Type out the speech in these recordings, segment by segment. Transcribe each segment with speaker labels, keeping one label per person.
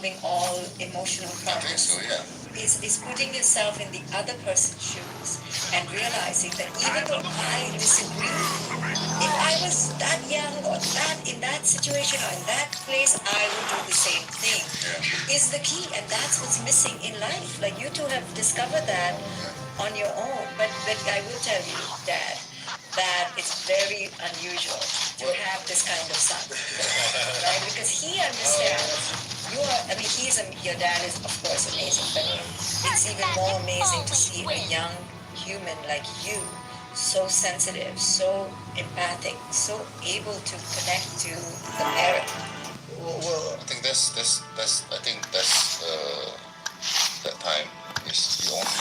Speaker 1: solving all emotional
Speaker 2: I think so,
Speaker 1: problems.
Speaker 2: yeah.
Speaker 1: Is putting yourself in the other person's shoes and realizing that even though I disagree, if I was that young or that in that situation or in that place, I would do the same thing.
Speaker 2: Yeah.
Speaker 1: Is the key, and that's what's missing in life. Like you two have discovered that on your own, but I will tell you, Dad, that it's very unusual to have this kind of son, right? Because he understands. You are, I mean, your dad is, of course, amazing, but it's even more amazing to see a young human like you, so sensitive, so empathic, so able to connect to the parent.
Speaker 2: Well, I think that's that time is the only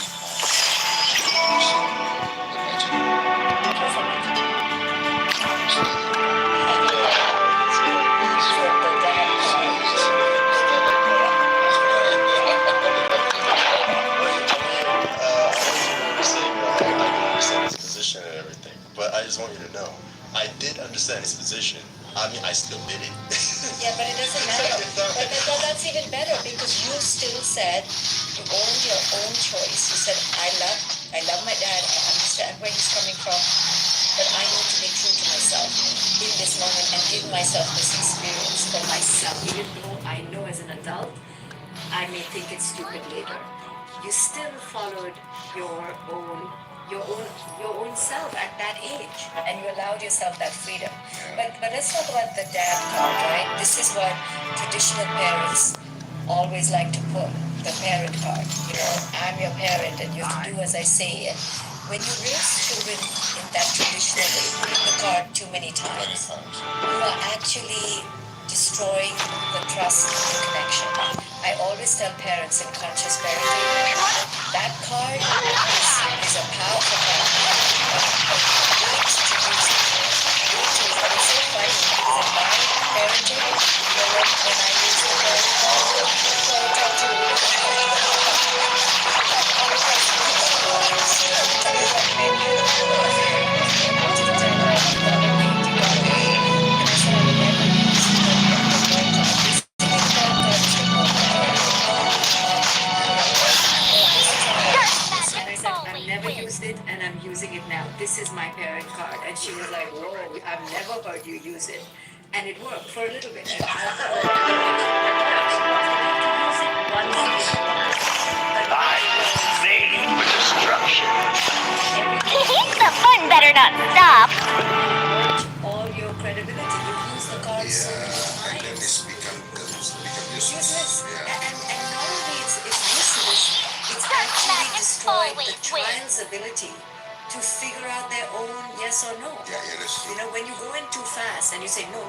Speaker 3: and everything, but I just want you to know, I did understand his position. I mean, I still did it.
Speaker 1: Yeah, but it doesn't matter. But that's even better because you still said you owned your own choice. You said, I love my dad. I understand where he's coming from, but I need to be true to myself in this moment and give myself this experience for myself. Even though I know as an adult, I may think it's stupid later. You still followed your own your own self at that age, and you allowed yourself that freedom. But let's talk about the dad part, right? This is what traditional parents always like to pull, the parent card. You know, I'm your parent, and you have to do as I say. And when you raise children in that traditional way, putting the card too many times, you are actually destroying the trust, the connection. I always tell parents in conscious parenting that card is a powerful card. Wait to use it. Wait to use it. It's so funny because in my parenting, you know, when I use the parent card, so I talk to it, and I'm using it now. This is my parent card. And she was like, whoa, I've never heard you use it. And it worked for a little bit.
Speaker 4: Made for destruction. The fun better not stop.
Speaker 1: All your credibility. You use the card so many times.
Speaker 2: And then it's become
Speaker 1: useless. And not only it's useless, it's actually destroyed the child's ability to figure out their own yes or no.
Speaker 2: Yeah, that's true.
Speaker 1: You know, when you go in too fast and you say no,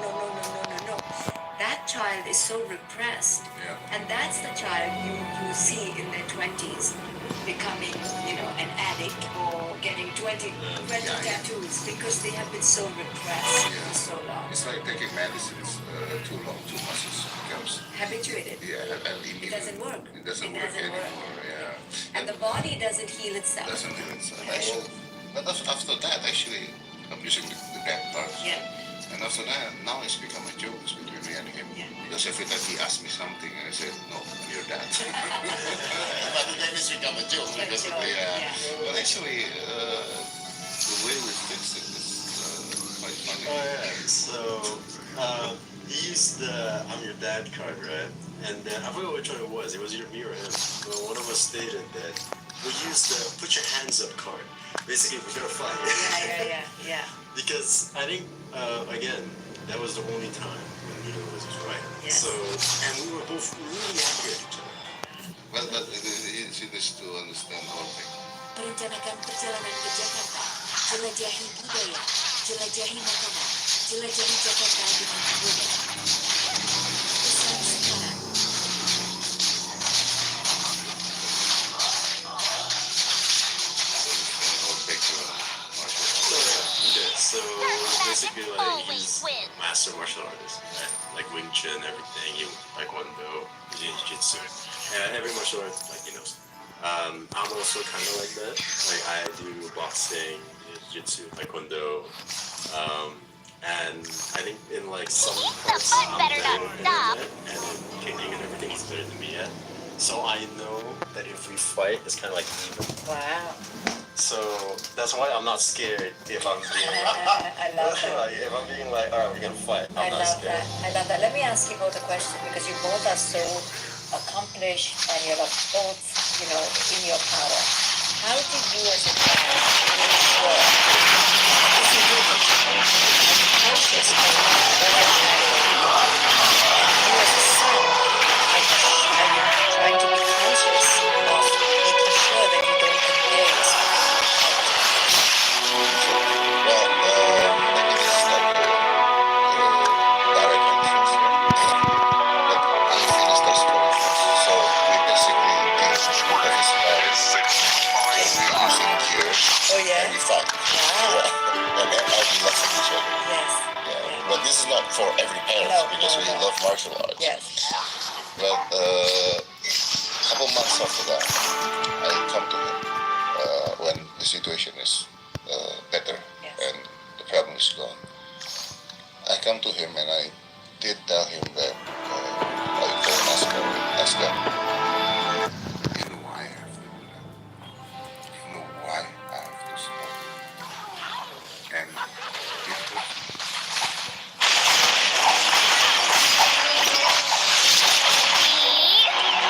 Speaker 1: that child is so repressed.
Speaker 2: Yeah.
Speaker 1: And that's the child you see in their 20s becoming, you know, an addict or getting 20 tattoos because they have been so repressed for so long.
Speaker 2: It's like taking medicines too long, too much. It becomes
Speaker 1: habituated.
Speaker 2: Yeah, and
Speaker 1: it doesn't work.
Speaker 2: It doesn't work anymore. Yeah.
Speaker 1: And the body doesn't heal itself.
Speaker 2: Doesn't heal itself. But after that, actually, I'm using the back part.
Speaker 1: Yeah.
Speaker 2: And after that, now it's become a joke between me and him.
Speaker 1: Yeah.
Speaker 2: Because every time he asks me something, and I say, no, I'm your dad. But then it's become a joke. Because But actually, the way we fixed it is quite funny.
Speaker 3: Oh, yeah. So, he used the I'm your dad card, right? And then, I forgot which one it was. It was either me or him. Well, one of us stated that we used the put your hands up card. Basically, we're going to fight.
Speaker 1: Yeah.
Speaker 3: Because I think, again, that was the only time when neither of us was right.
Speaker 1: Yes.
Speaker 3: So, and we were both really angry at each other.
Speaker 2: But it is to understand all things.
Speaker 1: Merencanakan perjalanan ke Jakarta, jelajahi budaya, jelajahi makanan, jelajahi Jakarta dengan budaya. Pesan sekarang.
Speaker 3: So basically, like, he's master martial artist, right? Like Wing Chun, everything. Taekwondo, Jiu-Jitsu, and every martial art, like, he knows. I'm also kind of like that. Like, I do boxing, Jiu-Jitsu, Taekwondo, And I think in like some parts
Speaker 4: fun
Speaker 3: I'm
Speaker 4: better
Speaker 3: better
Speaker 4: not
Speaker 3: than
Speaker 4: stop.
Speaker 3: that, and in kicking and everything he's better than me at. So I know that if we fight, it's kind of like even.
Speaker 1: Wow.
Speaker 3: So that's why I'm not scared if I'm being
Speaker 1: I love that.
Speaker 3: like, if I'm being like, all right, we're gonna fight.
Speaker 1: I
Speaker 3: I'm not
Speaker 1: love
Speaker 3: scared.
Speaker 1: that. I love that. Let me ask you both a question because you both are so accomplished and you're both, in your power. How do you as a dad make sure if you do make sure conscious of not overshadowing and you as a son are you trying to be conscious of making sure that you don't compare yourself all the time?
Speaker 2: Well, maybe this is not direct answers, but let me finish that story first. So we basically teach both of his parents using gears
Speaker 1: Oh yeah?
Speaker 2: and we fight.
Speaker 1: Wow.
Speaker 2: Yeah. And then I'll be laughing each other.
Speaker 1: Yes.
Speaker 2: Yeah.
Speaker 1: Yeah.
Speaker 2: But this is not for every parent
Speaker 1: No,
Speaker 2: because
Speaker 1: no,
Speaker 2: we
Speaker 1: no.
Speaker 2: love martial arts.
Speaker 1: Yes.
Speaker 2: But a couple months after that, I come to him when the situation is better
Speaker 1: Yes.
Speaker 2: and the problem is gone. I come to him and I did tell him that I told ask them, you know why I have to do that. You know why I have to support you. And it took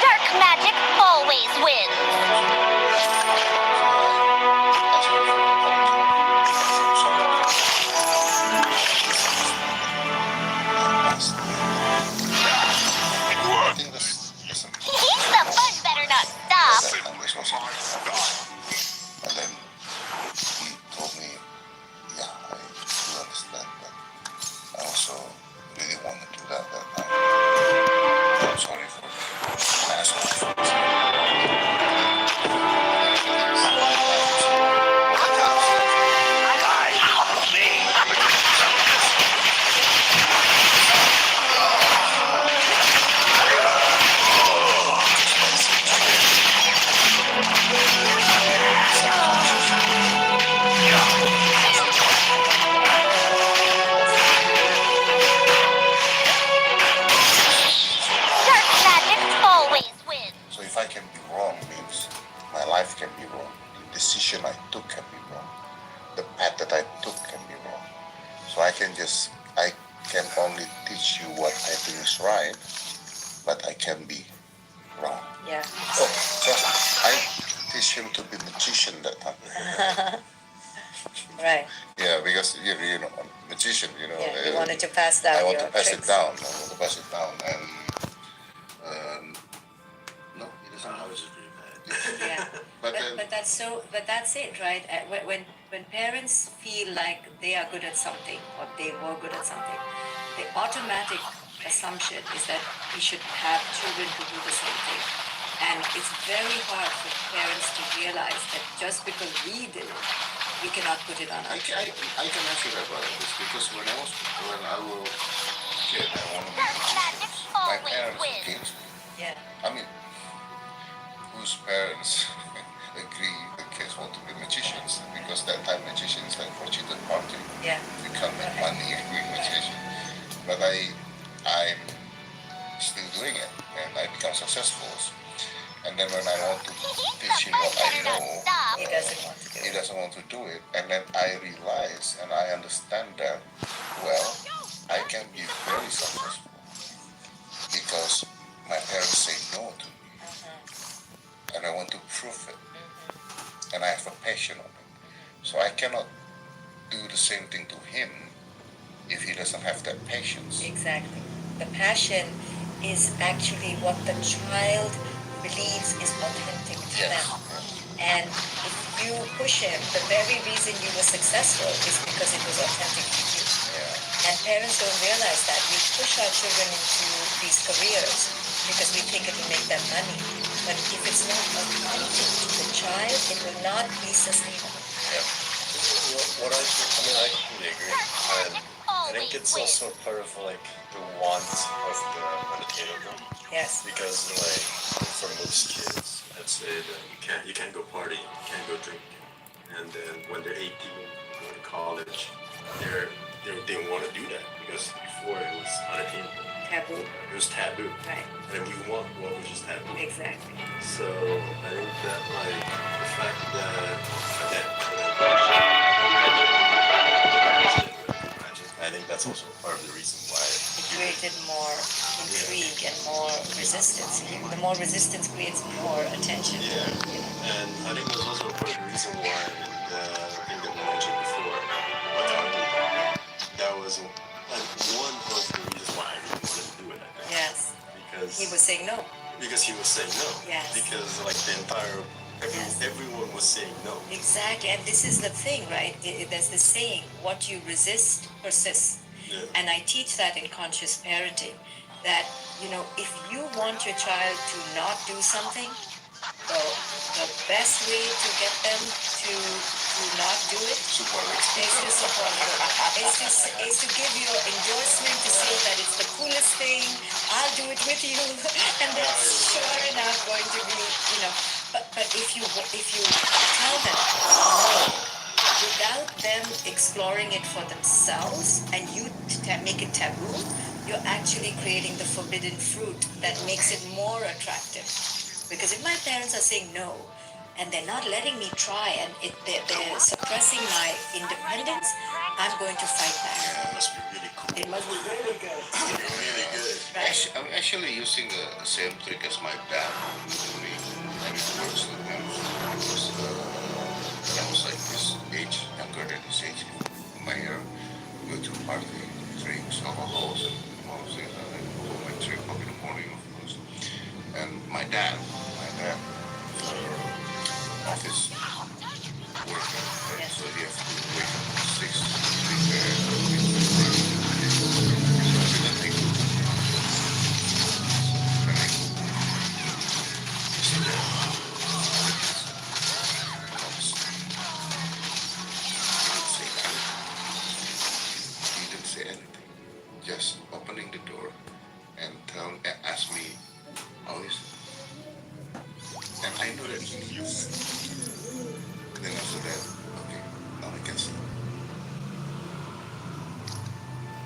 Speaker 4: Dark magic always wins.
Speaker 2: I think that's
Speaker 4: The fun better not stop.
Speaker 2: and then he told me, yeah, I do understand, but I also really want to do that, but I'm sorry for the asshole.
Speaker 4: Dark magic always wins.
Speaker 2: So if I can be wrong means my life can be wrong. The decision I took can be wrong. The path that I took can be wrong. So I can only teach you what I think is right, but I can be wrong.
Speaker 1: Yeah.
Speaker 2: Oh, trust me, I teach him to be magician that time.
Speaker 1: Right.
Speaker 2: Yeah, because you know, I'm a magician,
Speaker 1: Yeah. You wanted to pass down
Speaker 2: I want
Speaker 1: your
Speaker 2: to pass
Speaker 1: tricks.
Speaker 2: it down. I want to pass it down, and no, he doesn't
Speaker 3: I
Speaker 2: know.
Speaker 3: was just pretty bad.
Speaker 1: Yeah.
Speaker 2: But then,
Speaker 1: But that's so. But that's it, right? When parents feel like they are good at something or they were good at something, the automatic assumption is that we should have children to do the same thing. And it's very hard for parents to realize that just because we did it, we cannot put it on our children.
Speaker 2: I can answer that about this because when I was kid, I wanted to be
Speaker 4: Magic
Speaker 2: magicians. My
Speaker 4: always
Speaker 2: parents
Speaker 4: wins.
Speaker 2: against me.
Speaker 1: Yeah.
Speaker 2: I mean, whose parents agree the kids want to be magicians? Because that time magicians like for cheated party.
Speaker 1: Yeah.
Speaker 2: You can't make money being magician. But I'm still doing it, and I become successful. And then when I want to teach him what I know,
Speaker 1: He doesn't want to do
Speaker 2: he
Speaker 1: it.
Speaker 2: doesn't want to do it. And then I realize and I understand that, well, I can be very successful because my parents say no to me. And I want to prove it. And I have a passion on it. So I cannot do the same thing to him if he doesn't have that patience.
Speaker 1: Exactly. The passion is actually what the child believes is authentic to
Speaker 2: Yes.
Speaker 1: them. And if you push him, the very reason you were successful is because it was authentic to you.
Speaker 2: Yeah.
Speaker 1: And parents don't realize that. We push our children into these careers because we think it will make them money. But if it's not authentic to the child, it will not be sustainable.
Speaker 3: What I completely agree. And I think it's also part of like the want of the unattainable.
Speaker 1: Yes.
Speaker 3: Because like for most kids, let's say that you can't go party, you can't go drink, and then when they're 18, you go to college, they didn't want to do that because before it was unattainable.
Speaker 1: Taboo.
Speaker 3: It was taboo.
Speaker 1: Right.
Speaker 3: And we want what was just taboo.
Speaker 1: Exactly.
Speaker 3: So I think that like the fact that I think that's also part of the reason why
Speaker 1: It created more intrigue and more resistance. The more resistance creates more attention.
Speaker 3: Yeah.
Speaker 1: You know?
Speaker 3: And I think that's also part of the reason why the thing that we mentioned before, autonomy, that was like one of the reasons why I didn't want to do it. I think.
Speaker 1: Yes.
Speaker 3: Because
Speaker 1: He was saying no.
Speaker 3: Because he was saying no.
Speaker 1: Yes.
Speaker 3: Because like the entire everyone was saying no.
Speaker 1: Exactly, and this is the thing, right? There's this saying, what you resist persists.
Speaker 3: Yeah.
Speaker 1: And I teach that in conscious parenting, that, you know, if you want your child to not do something, the best way to get them to not do it is to support them. Is to give your endorsement, to say that it's the coolest thing, I'll do it with you, and that's sure enough going to be, you know. But if you tell them no, without them exploring it for themselves, and you make it taboo, you're actually creating the forbidden fruit that makes it more attractive. Because if my parents are saying no, and they're not letting me try, and they're suppressing my independence, I'm going to fight back.
Speaker 3: It must be really cool.
Speaker 1: It must be really good.
Speaker 3: Really good.
Speaker 1: Right?
Speaker 2: I'm actually using the same trick as my dad used to me. I mean, words with him because I was like his age, younger than his age. My go to party, drinks, alcohols, and all those things. I go like 3 o'clock in the morning, of course. And my dad, office worker, right? So he has to wake up at 6 to prepare. He didn't say anything. Just opening the door and ask me how is it? And I know that he needs. Then after that, okay, now I can sleep.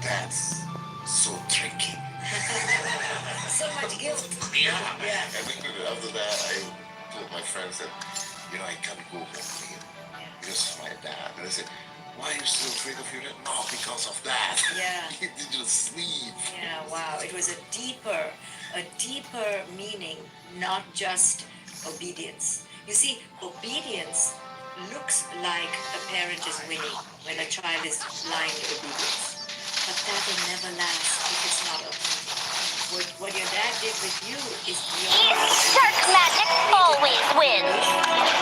Speaker 2: That's so tricky.
Speaker 1: So much guilt.
Speaker 2: Yeah.
Speaker 1: Yeah.
Speaker 2: And then after that, I told my friends that, you know, I can't go home again because of my dad. And I said, why are you still afraid of your dad? No, because of that.
Speaker 1: Yeah.
Speaker 2: He didn't sleep.
Speaker 1: Yeah, wow. It was a deeper meaning, not just obedience. You see, obedience looks like a parent is winning when a child is blind obedience. But that will never last if it's not authentic. What your dad did with you is beyond.
Speaker 4: Dark magic always wins.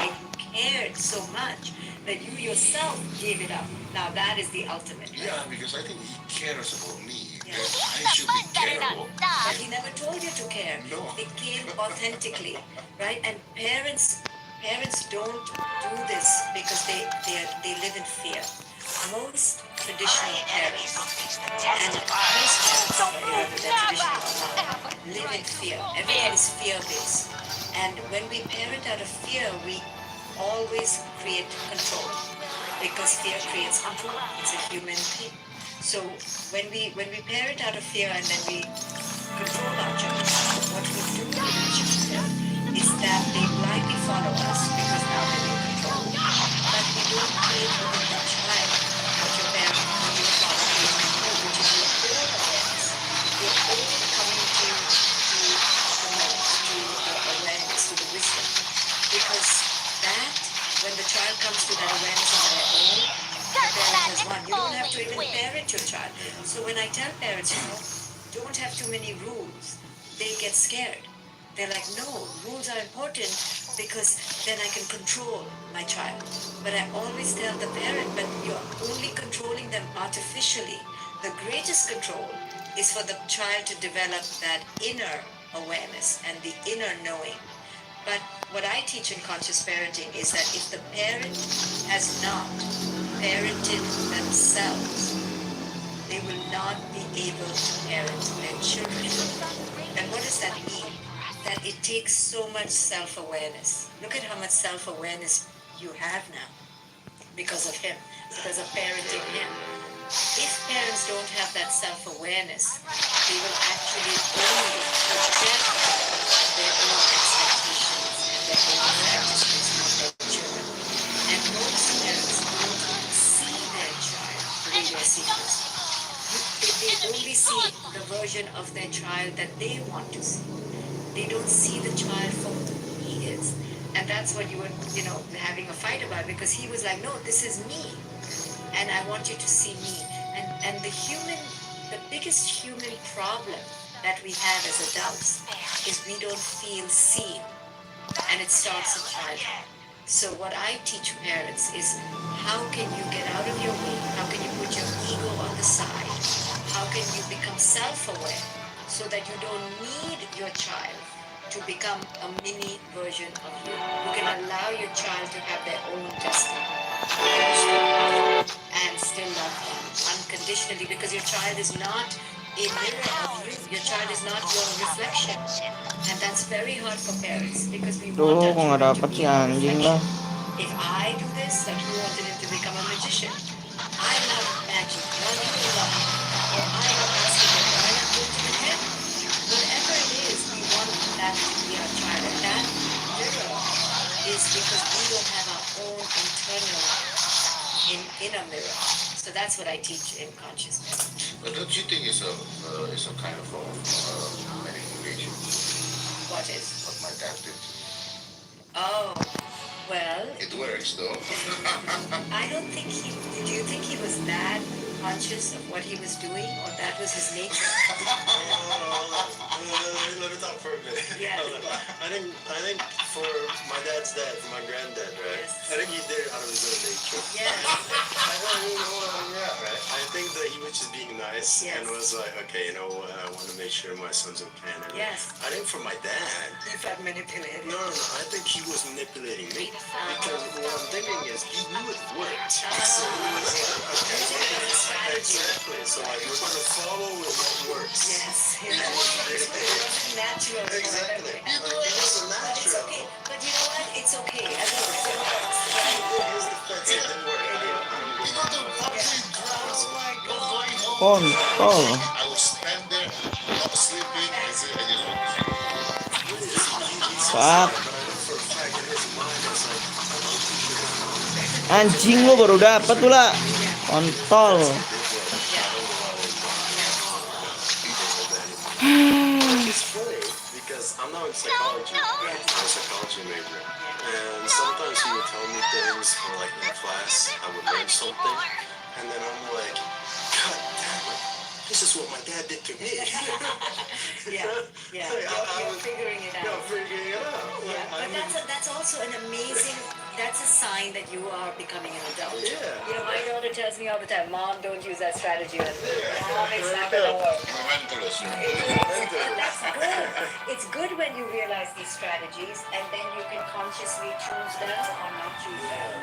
Speaker 1: You cared so much that you yourself gave it up. Now that is the ultimate. Right?
Speaker 2: Yeah, because I think he cares about me.
Speaker 1: Yeah.
Speaker 2: That I should be careful.
Speaker 1: But he never told you to care.
Speaker 2: No.
Speaker 1: It came authentically, right? And parents don't do this because they live in fear. Most traditional parents and most parents, whether they're traditional or not, live in fear. Everything is fear-based. And when we parent out of fear, we always create control because fear creates control. It's a human thing. So when we parent out of fear and then we control our children, what we do with the children is that they blindly follow us because now they're in control. But we don't create within the child what your parent or your father created before, which is your own awareness. Your own coming to the knowledge, to the awareness, to the wisdom. Because that, when the child comes to that awareness on their own, the parent has won. You don't have to even parent your child. So when I tell parents, don't have too many rules, they get scared. They're like, no, rules are important because then I can control my child. But I always tell the parent, but you're only controlling them artificially. The greatest control is for the child to develop that inner awareness and the inner knowing. But what I teach in conscious parenting is that if the parent has not parented themselves, they will not be able to parent their children. And what does that mean? That it takes so much self-awareness. Look at how much self-awareness you have now. because of him, because of parenting him. If parents don't have that self-awareness, they will actually only project their own expectations and their own fantasies on their children. And most parents don't see their child the way they're seeing this. They only see the version of their child that they want to see. They don't see the child for who he is. And that's what you were, having a fight about, because he was like, no, this is me. And I want you to see me. And the biggest human problem that we have as adults is we don't feel seen. And it starts in childhood. So what I teach parents is, how can you get out of your way? How can you put your ego on the side? How can you become self-aware so that you don't need your child to become a mini version of you? You can allow your child to have their own destiny and still love them unconditionally, because your child is not a mirror of you. Your child is not your reflection. And that's very hard for parents, because we want
Speaker 5: Tuh,
Speaker 1: our
Speaker 5: kok nggak
Speaker 1: children to
Speaker 5: dapet
Speaker 1: be
Speaker 5: sih
Speaker 1: our
Speaker 5: anjing
Speaker 1: reflection.
Speaker 5: lah.
Speaker 1: If I do this, like you wanted him to become a magician, I love magic. Well, you love it. Or I love basketball, but I love going to the gym. Whatever it is, we want that to be our child. And that mirror is because we don't have our own internal inner mirror. So that's what I teach in consciousness.
Speaker 2: But don't you think it's a kind of form of manipulation?
Speaker 1: What is?
Speaker 2: What my dad did.
Speaker 1: Oh, well.
Speaker 2: It works though.
Speaker 1: I don't think do you think he was that conscious of what he was doing, or that was his nature?
Speaker 3: Let me talk for a minute.
Speaker 1: Yeah.
Speaker 3: I think for my dad's dad, for my granddad, right?
Speaker 1: Yes.
Speaker 3: I think he did it out of his own nature.
Speaker 1: Yes.
Speaker 3: Right? I think that he was just being nice
Speaker 1: Yes.
Speaker 3: and was like, okay, you know what? I want to make sure my son's okay. And
Speaker 1: Yes.
Speaker 3: I think for my dad,
Speaker 1: He felt manipulated.
Speaker 3: no, I think he was manipulating me, because what I'm thinking is he knew it worked. So he was like, okay, exactly. So like, we're going to follow what works.
Speaker 1: Yes. It wasn't natural.
Speaker 3: Exactly.
Speaker 1: But
Speaker 3: Like, it was
Speaker 1: it's
Speaker 3: natural.
Speaker 1: okay. But you know what? It's okay. As a
Speaker 3: His defense, it didn't work.
Speaker 2: You got the fucking drums.
Speaker 5: Kontol.
Speaker 2: I would stand there, not sleeping, and say, I just want to sleep.
Speaker 5: Fuck. Anjing lu baru dapet tuh lah. Kontol.
Speaker 3: It's funny because I'm not in psychology. I'm a psychology major. And sometimes he would tell me things, or like in class, I would learn something, and then I'm like, God damn it, this is what my dad did to me.
Speaker 1: Yeah.
Speaker 3: Like,
Speaker 1: You're figuring it out.
Speaker 3: Figuring it out.
Speaker 1: Yeah, but that's also an amazing. That's a sign that you are becoming an adult.
Speaker 3: Yeah.
Speaker 1: My daughter tells me all the time, "Mom, don't use that strategy with me. Mom, it's not gonna work."
Speaker 2: I'm a mentalist.
Speaker 1: That's good. It's good when you realize these strategies, and then you can consciously choose them or not choose them.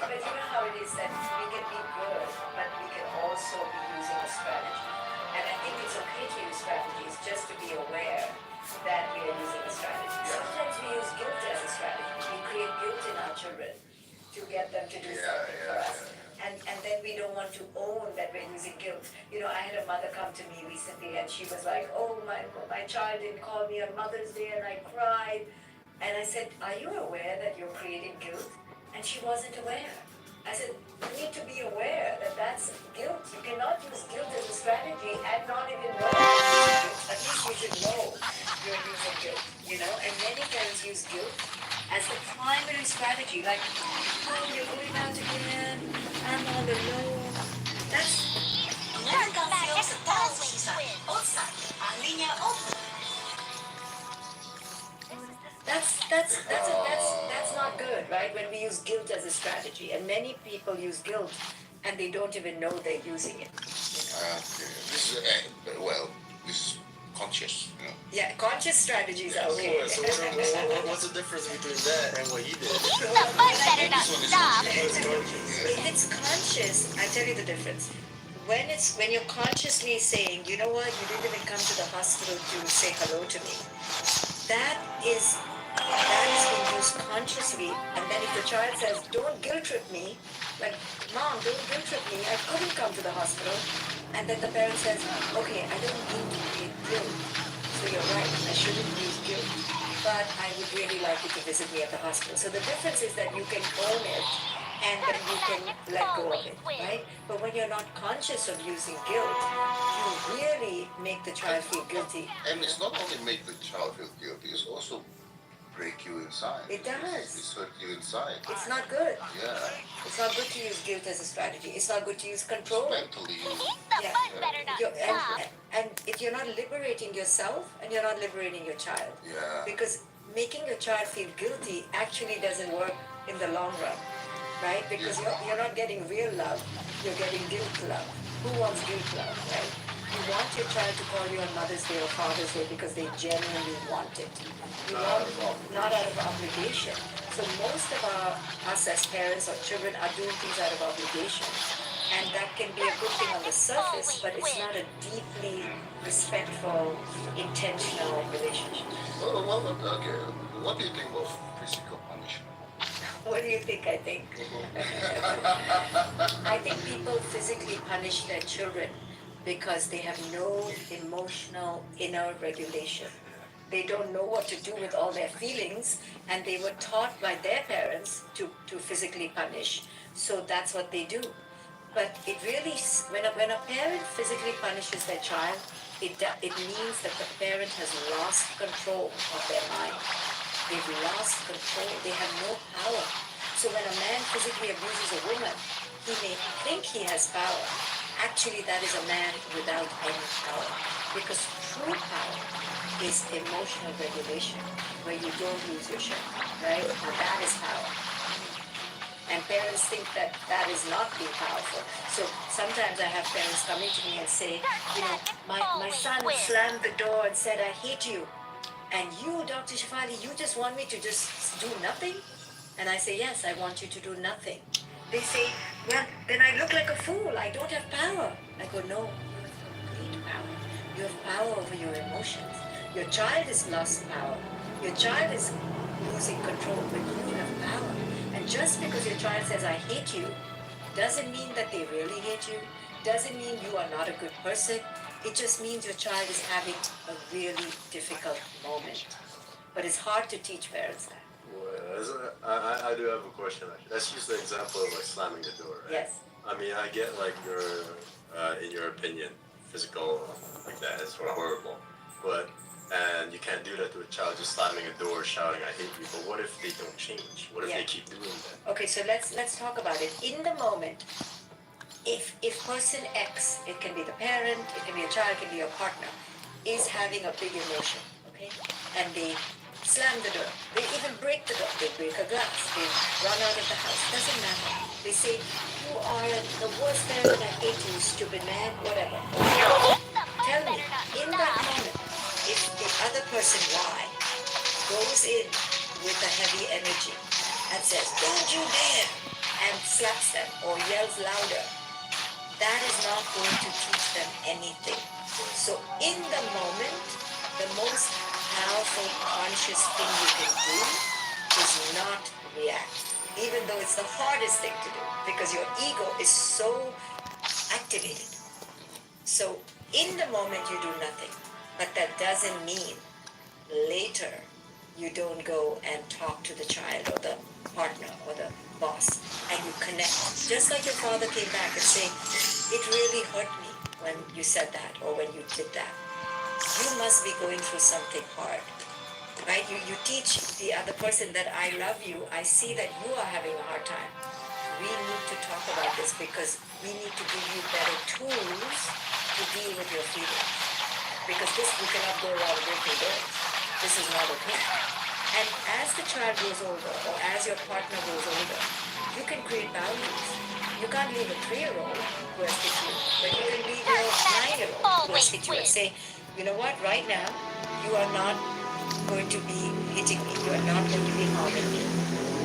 Speaker 1: But you know how it is that we can be good, but we can also be using a strategy. And I think it's okay to use strategies, just to be aware that we are using a strategy. Sometimes we use guilt as a strategy. We create guilt in our children to get them to do something for us. And then we don't want to own that we're using guilt. I had a mother come to me recently, and she was like, "Oh, my child didn't call me on Mother's Day," and I cried. And I said, "Are you aware that you're creating guilt?" And she wasn't aware. I said, "You need to be aware that that's guilt. You cannot use guilt as a strategy and not even know you're using guilt. At least you should know you're using guilt, And many parents use guilt as the primary strategy. Like, "Oh, you're going out again. I'm all alone." That's That's not good, right? When we use guilt as a strategy, and many people use guilt, and they don't even know they're using it.
Speaker 2: Okay. This is conscious. You know.
Speaker 1: Yeah, conscious strategies are okay.
Speaker 3: So what's the difference between that and what he did?
Speaker 4: The fun better not stop.
Speaker 3: It's conscious.
Speaker 1: If it's conscious, I tell you the difference. When you're consciously saying, you know what, you didn't even come to the hospital to say hello to me. That is being used consciously. And then if the child says, don't guilt trip me, like, Mom, don't guilt trip me, I couldn't come to the hospital. And then the parent says, okay, I don't mean to create guilt. So you're right, I shouldn't use guilt. But I would really like you to visit me at the hospital. So the difference is that you can own it and then you can let go of it, right? But when you're not conscious of using guilt, you really make the child feel guilty.
Speaker 2: And it's not only make the child feel guilty, it's also break you inside.
Speaker 1: It does.
Speaker 2: It's hurt you inside.
Speaker 1: It's not good.
Speaker 2: Yeah.
Speaker 1: It's not good to use guilt as a strategy. It's not good to use control.
Speaker 2: Mentally, you
Speaker 4: The fun better not stop.
Speaker 1: And if you're not liberating yourself and you're not liberating your child.
Speaker 2: yeah.
Speaker 1: Because making your child feel guilty actually doesn't work in the long run, right? Because you're not getting real love, you're getting guilt love. Who wants guilt love, right? You want your child to call you on Mother's Day or Father's Day because they genuinely want it. You want not out of obligation. So most of us as parents or children are doing things out of obligation. And that can be a good thing on the surface, but it's not a deeply respectful, intentional relationship.
Speaker 2: Well, okay. What do you think of physical punishment?
Speaker 1: What do you think I think? I think people physically punish their children because they have no emotional inner regulation. They don't know what to do with all their feelings, and they were taught by their parents to physically punish. So that's what they do. But it really, when a parent physically punishes their child, it means that the parent has lost control of their mind. They've lost control. They have no power. So when a man physically abuses a woman, he may think he has power. Actually, that is a man without any power. Because true power is emotional regulation, where you don't lose your shit, right? Now that is power. And parents think that that is not being powerful. So sometimes I have parents coming to me and say, you know, my son slammed the door and said, I hate you. And you, Dr. Shafali, you just want me to just do nothing? And I say, yes, I want you to do nothing. They say, well, then I look like a fool. I don't have power. I go, no, you have complete power. You have power over your emotions. Your child has lost power. Your child is losing control, but you have power. And just because your child says, I hate you, doesn't mean that they really hate you, doesn't mean you are not a good person. It just means your child is having a really difficult moment. But it's hard to teach parents that.
Speaker 3: Well, I do have a question. Actually. Let's use the example of like slamming the door, right?
Speaker 1: Yes.
Speaker 3: I mean, I get like your, in your opinion, physical like that is sort of horrible, but and you can't do that to a child just slamming a door, shouting "I hate you." But what if they don't change? What if they keep doing that?
Speaker 1: Okay, so let's talk about it. In the moment, if person X, it can be the parent, it can be a child, it can be your partner, is having a big emotion, okay, and they slam the door, they even break the door, they break a glass, they run out of the house, doesn't matter. They say, you are the worst parent, I hate you, stupid man, whatever. Tell me, in that moment, if the other person, Y, goes in with a heavy energy and says, don't you dare, and slaps them or yells louder, that is not going to teach them anything. So in the moment, the most powerful conscious thing you can do is not react, even though it's the hardest thing to do because your ego is so activated. So in the moment you do nothing, but that doesn't mean later you don't go and talk to the child or the partner or the boss and you connect. Just like your father came back and say, it really hurt me when you said that or when you did that. You must be going through something hard, right? You teach the other person that I love you. I see that you are having a hard time. We need to talk about this because we need to give you better tools to deal with your feelings. Because this, you cannot go around breaking doors. This is not okay. And as the child grows older or as your partner grows older, You can create boundaries. You can't leave a 3-year-old who has hit you, but you can leave your 9-year-old who has hit you and say, you know what, right now, you are not going to be hitting me. You are not going to be harming me.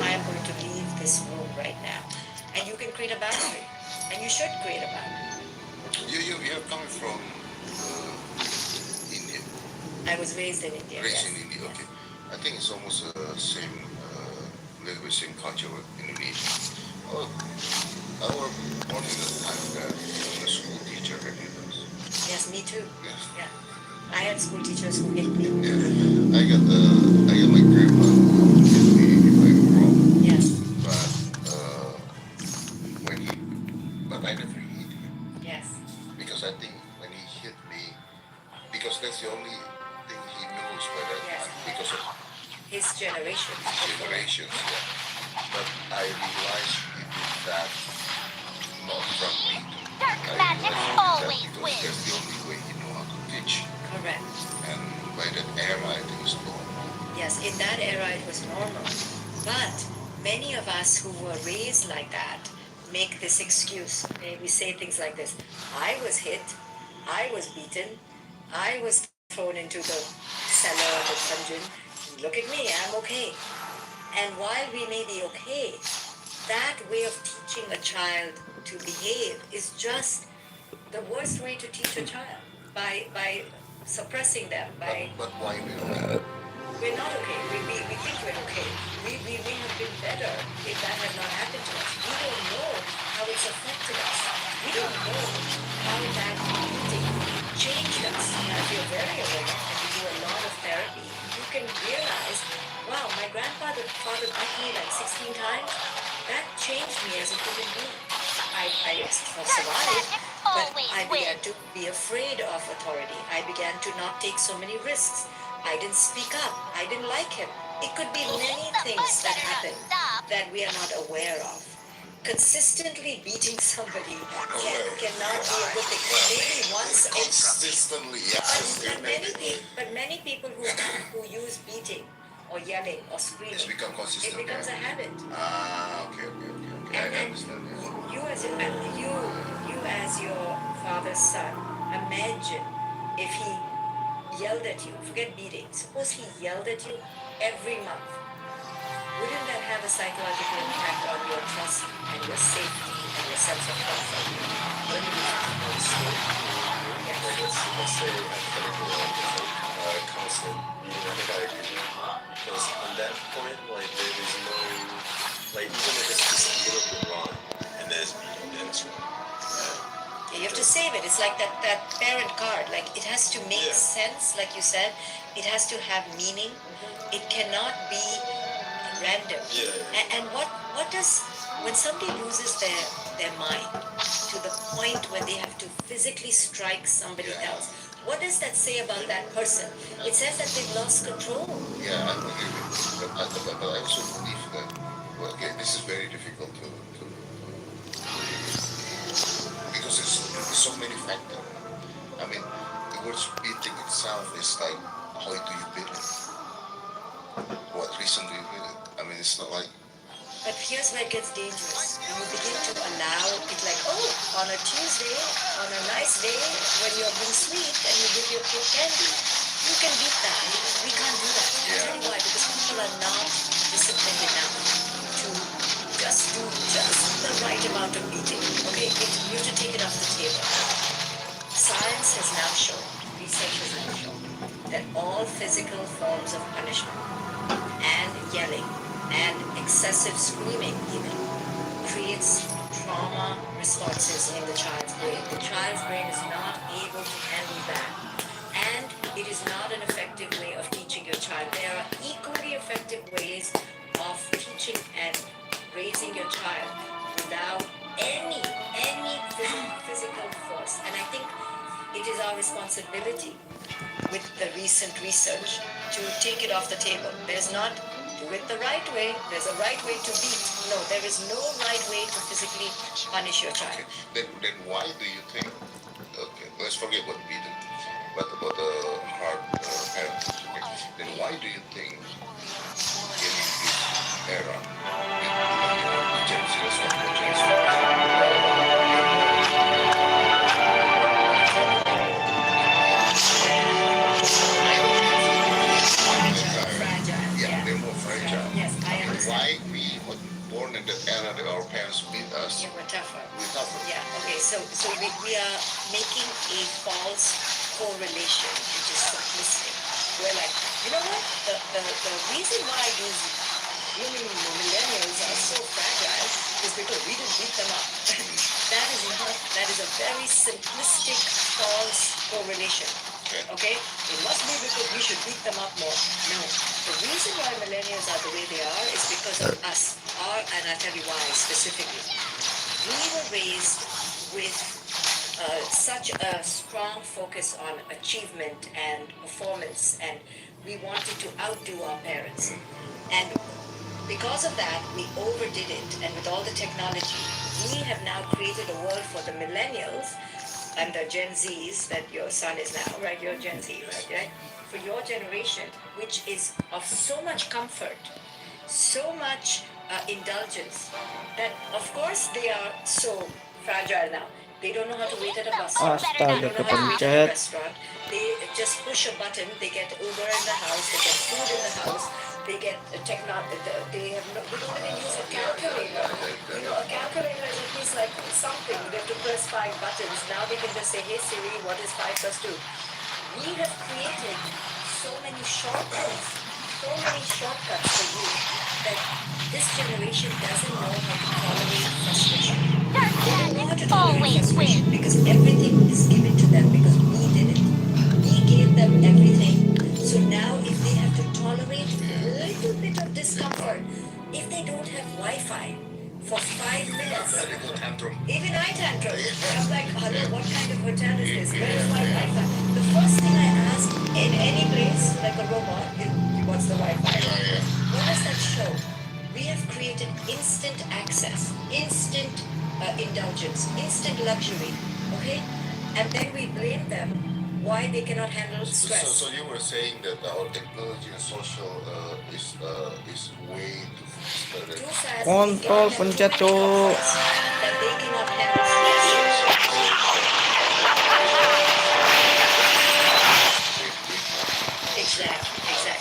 Speaker 1: I am going to leave this room right now. And you can create a boundary. And you should create a boundary.
Speaker 2: You're coming from India.
Speaker 1: I was raised in India.
Speaker 2: Raised
Speaker 1: Yes.
Speaker 2: in India, okay. I think it's almost same, little bit same culture with Indonesia. Oh, our morning time that even a school teacher really does.
Speaker 1: Yes, me too.
Speaker 2: Yes.
Speaker 1: Yeah. I had school teachers who hit me.
Speaker 2: Yeah. I got my grandma who hit me if I'm wrong.
Speaker 1: Yes.
Speaker 2: But when he, but I never hit him
Speaker 1: Yes.
Speaker 2: because I think when he hit me, because that's the only thing he knows by that
Speaker 1: Yes.
Speaker 2: time because of
Speaker 1: His generation.
Speaker 2: generations. Yeah. But I realized he did that not from me.
Speaker 4: Dark
Speaker 2: I
Speaker 4: magic
Speaker 2: realized he did that
Speaker 4: always
Speaker 2: because
Speaker 4: wins.
Speaker 2: that's the only way he know how to teach.
Speaker 1: Correct.
Speaker 2: And by that era, I think it's normal.
Speaker 1: Yes, in that era it was normal. But many of us who were raised like that make this excuse. We say things like this: I was hit, I was beaten, I was thrown into the cellar, the dungeon. Look at me, I'm okay. And while we may be okay, that way of teaching a child to behave is just the worst way to teach a child by suppressing them, by
Speaker 2: But why we don't?
Speaker 1: we're not okay. We think we're okay. We may have been better if that had not happened to us. We don't know how it's affected us. We don't know how that meeting changed us. Now, if you're very aware and you do a lot of therapy, you can realize, wow, my grandfather beat me like 16 times. That changed me as a human being. I survived, but I began to be afraid of authority. I began to not take so many risks. I didn't speak up. I didn't like him. It could be many things that happen that we are not aware of. Consistently beating somebody cannot be a good thing. Maybe once in
Speaker 2: Consistently, yes.
Speaker 1: but many people who use beating or yelling or screaming,
Speaker 2: It's become
Speaker 1: it
Speaker 2: consistent.
Speaker 1: becomes a habit.
Speaker 2: Okay.
Speaker 1: And
Speaker 2: I understand. Yeah.
Speaker 1: You as your father's son, imagine if he yelled at you. Forget beating. Suppose he yelled at you every month. Wouldn't that have a psychological impact on your trust and your safety and your sense of comfort? When you feel safe. Yes.
Speaker 3: Let's say hypothetically like it's like constant beating. I think I agree. Because on that point, like there is no, like even if it's just a little bit wrong and there's beating, then it's wrong.
Speaker 1: You have to save it. It's like that parent card. Like it has to make
Speaker 3: Yeah.
Speaker 1: sense, like you said. It has to have meaning. It cannot be random.
Speaker 3: Yeah.
Speaker 1: And what does when somebody loses their mind to the point where they have to physically strike somebody
Speaker 2: Yeah.
Speaker 1: else, what does that say about that person? It says that they've lost control.
Speaker 2: Yeah, I agree with you. But I also believe that, well, okay, this is very difficult to because it's so many factors. I mean, the word beating itself is like, how do you beat it? What reason do you beat it? I mean, it's not like,
Speaker 1: But here's where it gets dangerous. When you begin to allow it like, oh, on a Tuesday, on a nice day, when you're being sweet and you give your kid candy, you can beat that. We can't do that. I'll tell you why, because people are not disciplined enough to just do just the right amount of beating. Okay, you have to take it off the table. Science has now shown, research has now shown, that all physical forms of punishment and yelling and excessive screaming even creates trauma responses in the child's brain. The child's brain is not able to handle that. And it is not an effective way of teaching your child. There are equally effective ways of teaching and raising your child without any physical force. And I think it is our responsibility with the recent research to take it off the table. There's not do it the right way. There's a right way to beat. No, there is no right way to physically punish your child.
Speaker 2: okay, then why do you think, okay, let's forget what beating, but about the hard parents, okay, then why do you think in this era, the Gen Z in that era that our parents beat us,
Speaker 1: Yeah, we're tougher.
Speaker 2: we're tougher.
Speaker 1: Yeah, okay, so we are making a false correlation, which is simplistic. We're like, you know what? The reason why these blooming millennials are so fragile is because we didn't beat them up. That is a very simplistic, false correlation. Okay? It must be because we should beat them up more. No. The reason why millennials are the way they are is because of us. And I'll tell you why specifically. We were raised with such a strong focus on achievement and performance, and we wanted to outdo our parents. And because of that, we overdid it. And with all the technology, we have now created a world for the millennials and the Gen Zs that your son is now, right? You're Gen Z, right? For your generation, which is of so much comfort, so much indulgence, that of course they are so fragile now. They don't know how to wait at a bus stop. They
Speaker 5: Astaga,
Speaker 1: don't know how to wait at a
Speaker 5: kepencet.
Speaker 1: restaurant. They just push a button. They get Uber in the house. They get food in the house. They get they have no, they don't even use a calculator. You know, a calculator is at least like something. They have to press 5 buttons. Now they can just say, "Hey Siri, what is 5 plus 2?" We have created so many shortcuts for you that this generation doesn't know how to tolerate frustration. They don't know how to tolerate frustration because everything is given to them because we did it. We gave them everything. So now if they have to tolerate a little bit of discomfort, if they don't have Wi-Fi for 5 minutes, even I tantrum. I'm like, hello, what kind of hotel is this? Where is my Wi-Fi? The first thing I ask in any place, like a robot, is, what's the Wi-Fi? What does that show? We have created instant access, instant indulgence, instant luxury, okay? And then we blame them why they cannot handle stress.
Speaker 2: So you were saying that our technology and social is way
Speaker 1: Too fast.
Speaker 5: Kontrol pencet cuk.
Speaker 1: That they cannot handle stress. Exactly.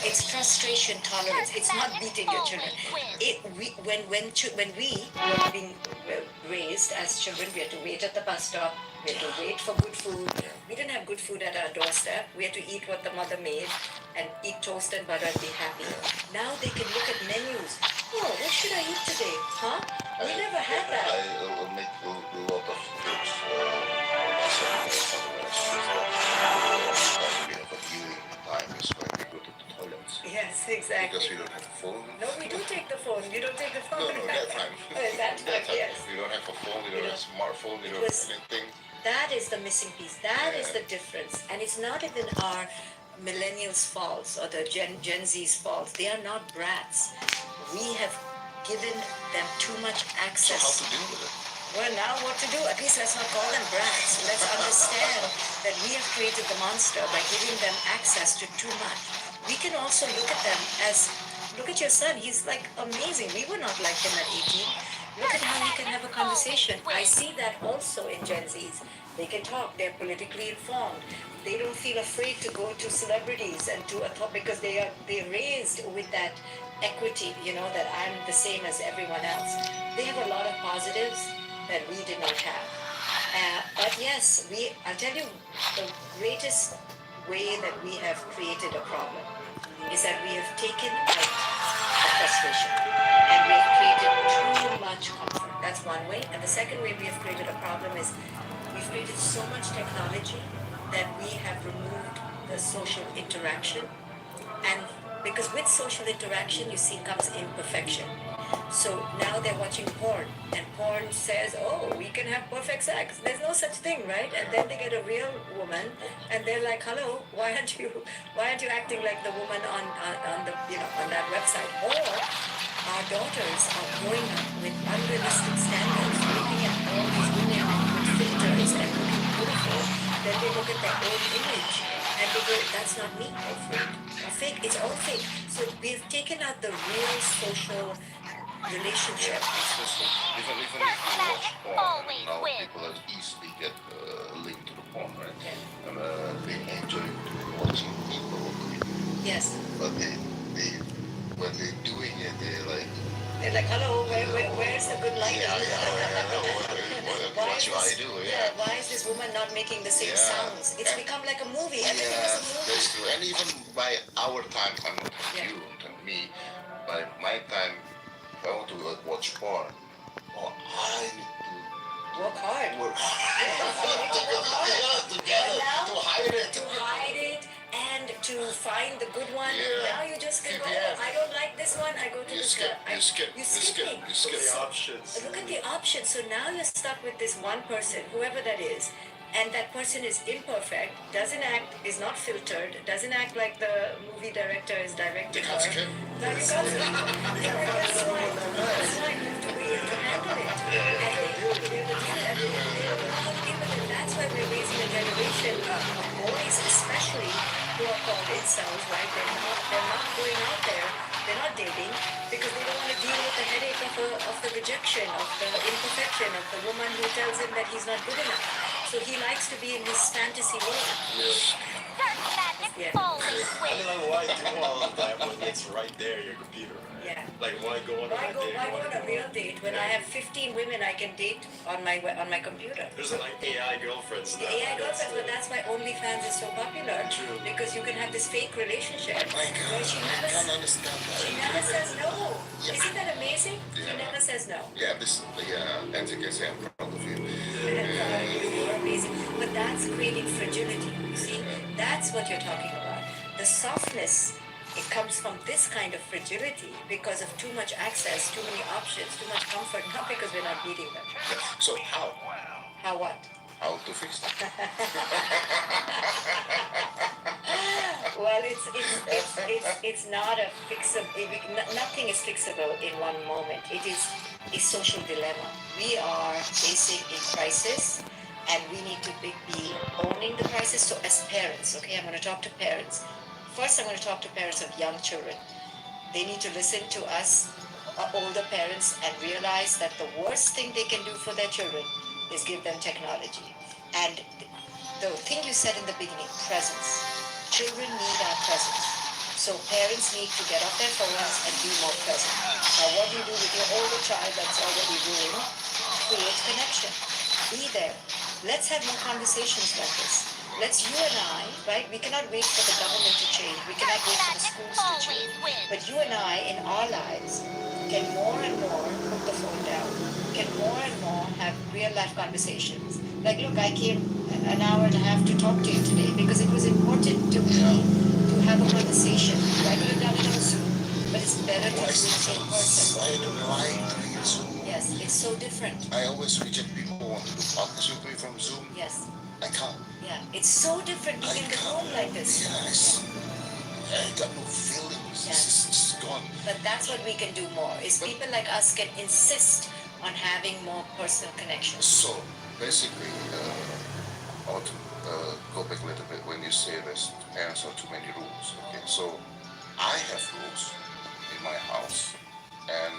Speaker 1: It's frustration tolerance. It's not beating your children. When we were being raised as children, we had to wait at the bus stop. We had to wait for good food. We didn't have good food at our doorstep. We had to eat what the mother made and eat toast and butter and be happy. Now they can look at menus. Oh, what should I eat today? Huh? We never had that.
Speaker 2: I will make a lot of jokes. We have a viewing time is when we go to the toilets.
Speaker 1: Yes, exactly.
Speaker 2: Because we don't have a phone.
Speaker 1: No, we do take the phone. You don't take the phone.
Speaker 2: No, that time.
Speaker 1: Oh, that time, yes.
Speaker 2: We don't have a phone, we don't have a smartphone, we don't have anything.
Speaker 1: That is the missing piece. That is the difference. And it's not even our millennials' faults or the Gen Z's faults. They are not brats. We have given them too much
Speaker 2: So
Speaker 1: access.
Speaker 2: how to deal with it?
Speaker 1: Well, now what to do? At least let's not call them brats. Let's understand that we have created the monster by giving them access to too much. We can also look at them as, look at your son. He's like amazing. We were not like him at 18. Look at how he can have a conversation. I see that also in Gen Zs. They can talk. They're politically informed. They don't feel afraid to go to celebrities and to a top because they're raised with that equity, you know, that I'm the same as everyone else. They have a lot of positives that we did not have. But yes, I'll tell you, the greatest way that we have created a problem is that we have taken out the frustration and we have created too much comfort. That's one way. And the second way we have created a problem is we've created so much technology that we have removed the social interaction. And because with social interaction, you see, comes imperfection. So now they're watching porn, and porn says, oh, we can have perfect sex. There's no such thing, right? And then they get a real woman, and they're like, hello, why aren't you acting like the woman on the, you know, on that website? Or our daughters are growing up with unrealistic standards, looking at all these women with filters and looking beautiful. Then they look at their own image and they go, that's not me. Or fake. It's all fake. So we've taken out the real social relationship.
Speaker 2: Even if you watch porn, now people are easily get linked to the porn, right? And they enjoy watching people doing it.
Speaker 1: Yes.
Speaker 2: But they when they're doing it, they like
Speaker 1: They're like, hello, where's the good lighting?
Speaker 2: What should I do? Yeah.
Speaker 1: Why is this woman not making the same
Speaker 2: Yeah.
Speaker 1: sounds? It's
Speaker 2: And-
Speaker 1: become like a movie. Everything
Speaker 2: Yeah,
Speaker 1: is a movie.
Speaker 2: that's true. And even by our time, I'm not
Speaker 1: Yeah.
Speaker 2: you and me, by my time, if I want to watch porn, oh, I need
Speaker 1: Work hard.
Speaker 2: to work
Speaker 1: To get
Speaker 2: to hide it.
Speaker 1: to hide it and to find the good one.
Speaker 2: Yeah.
Speaker 1: Now you just can go,
Speaker 2: CPF.
Speaker 1: I don't like this one, I go to
Speaker 2: You
Speaker 1: this
Speaker 2: skip,
Speaker 1: one.
Speaker 2: you skip,
Speaker 1: You're
Speaker 2: you skip,
Speaker 1: skipping.
Speaker 2: you skip.
Speaker 3: The options.
Speaker 1: Look at the options. So now you're stuck with this one person, whoever that is, and that person is imperfect, doesn't act, is not filtered, doesn't act like the movie director is directing
Speaker 2: You can't
Speaker 1: her.
Speaker 2: skip.
Speaker 1: No, you can't skip. That's why you have to be able to handle it. And they will do that. They will know how to deal with it. That's why we're raising a generation of boys, especially, who are called incels, right? They're not going out there. They're not dating because they don't want to deal with the headache of the rejection, of the imperfection, of the woman who tells him that he's not good enough. So he likes to be in his fantasy world.
Speaker 4: Certain madness
Speaker 1: Yeah.
Speaker 4: always
Speaker 3: I
Speaker 4: wins.
Speaker 3: mean, like, why do all of that when it's right there, your computer, right?
Speaker 1: Yeah.
Speaker 3: Like, why go on
Speaker 1: Why
Speaker 3: a
Speaker 1: go
Speaker 3: date?
Speaker 1: on a real date when I have 15 women I can date on my computer?
Speaker 3: There's like AI girlfriends now.
Speaker 1: Yeah, girlfriends, but that's why OnlyFans is so popular.
Speaker 3: True.
Speaker 1: Because you can have this fake relationship
Speaker 2: My God,
Speaker 1: where she
Speaker 2: I
Speaker 1: never,
Speaker 2: can't understand that.
Speaker 1: she never says no.
Speaker 2: Yeah.
Speaker 1: Isn't that amazing? She
Speaker 2: Yeah.
Speaker 1: never says no.
Speaker 2: Yeah, this, yeah, as you can say, I'm proud of you.
Speaker 1: You're amazing. But that's creating fragility. You see, that's what you're talking about. The softness, it comes from this kind of fragility because of too much access, too many options, too much comfort, not because we're not needing them.
Speaker 2: Yeah. So how?
Speaker 1: How what?
Speaker 2: How to fix that?
Speaker 1: Well, it's not a fixable. Nothing is fixable in one moment. It is a social dilemma. We are facing a crisis, and we need to be owning the crisis. So, as parents, okay, I'm going to talk to parents. First, I'm going to talk to parents of young children. They need to listen to us, older parents, and realize that the worst thing they can do for their children is give them technology. And the thing you said in the beginning, presence. Children need our presence. So parents need to get off their phones and be more present. Now what do you do with your older child that's already ruined? Create connection. Be there. Let's have more conversations like this. Let's you and I, right? We cannot wait for the government to change. We cannot wait for the schools to change. But you and I, in our lives, can more and more put the phone down. Can more and more have real life conversations. Like, look, I came an hour and a half to talk to you today because it was important to me to have a conversation. I could have done it on Zoom, but it's better to do it in person.
Speaker 2: I don't like doing Zoom.
Speaker 1: Yes, it's so different.
Speaker 2: I always reject people who want to do podcast with me from Zoom.
Speaker 1: Yes,
Speaker 2: I can't.
Speaker 1: yeah, it's so different being in the room like this.
Speaker 2: Yes. I got no feelings.
Speaker 1: Yeah.
Speaker 2: It's gone.
Speaker 1: But that's what we can do more. Is people like us can insist on having more personal connections.
Speaker 2: So basically, I want to go back a little bit when you say there's parents have too many rules. Okay, so I have rules in my house, and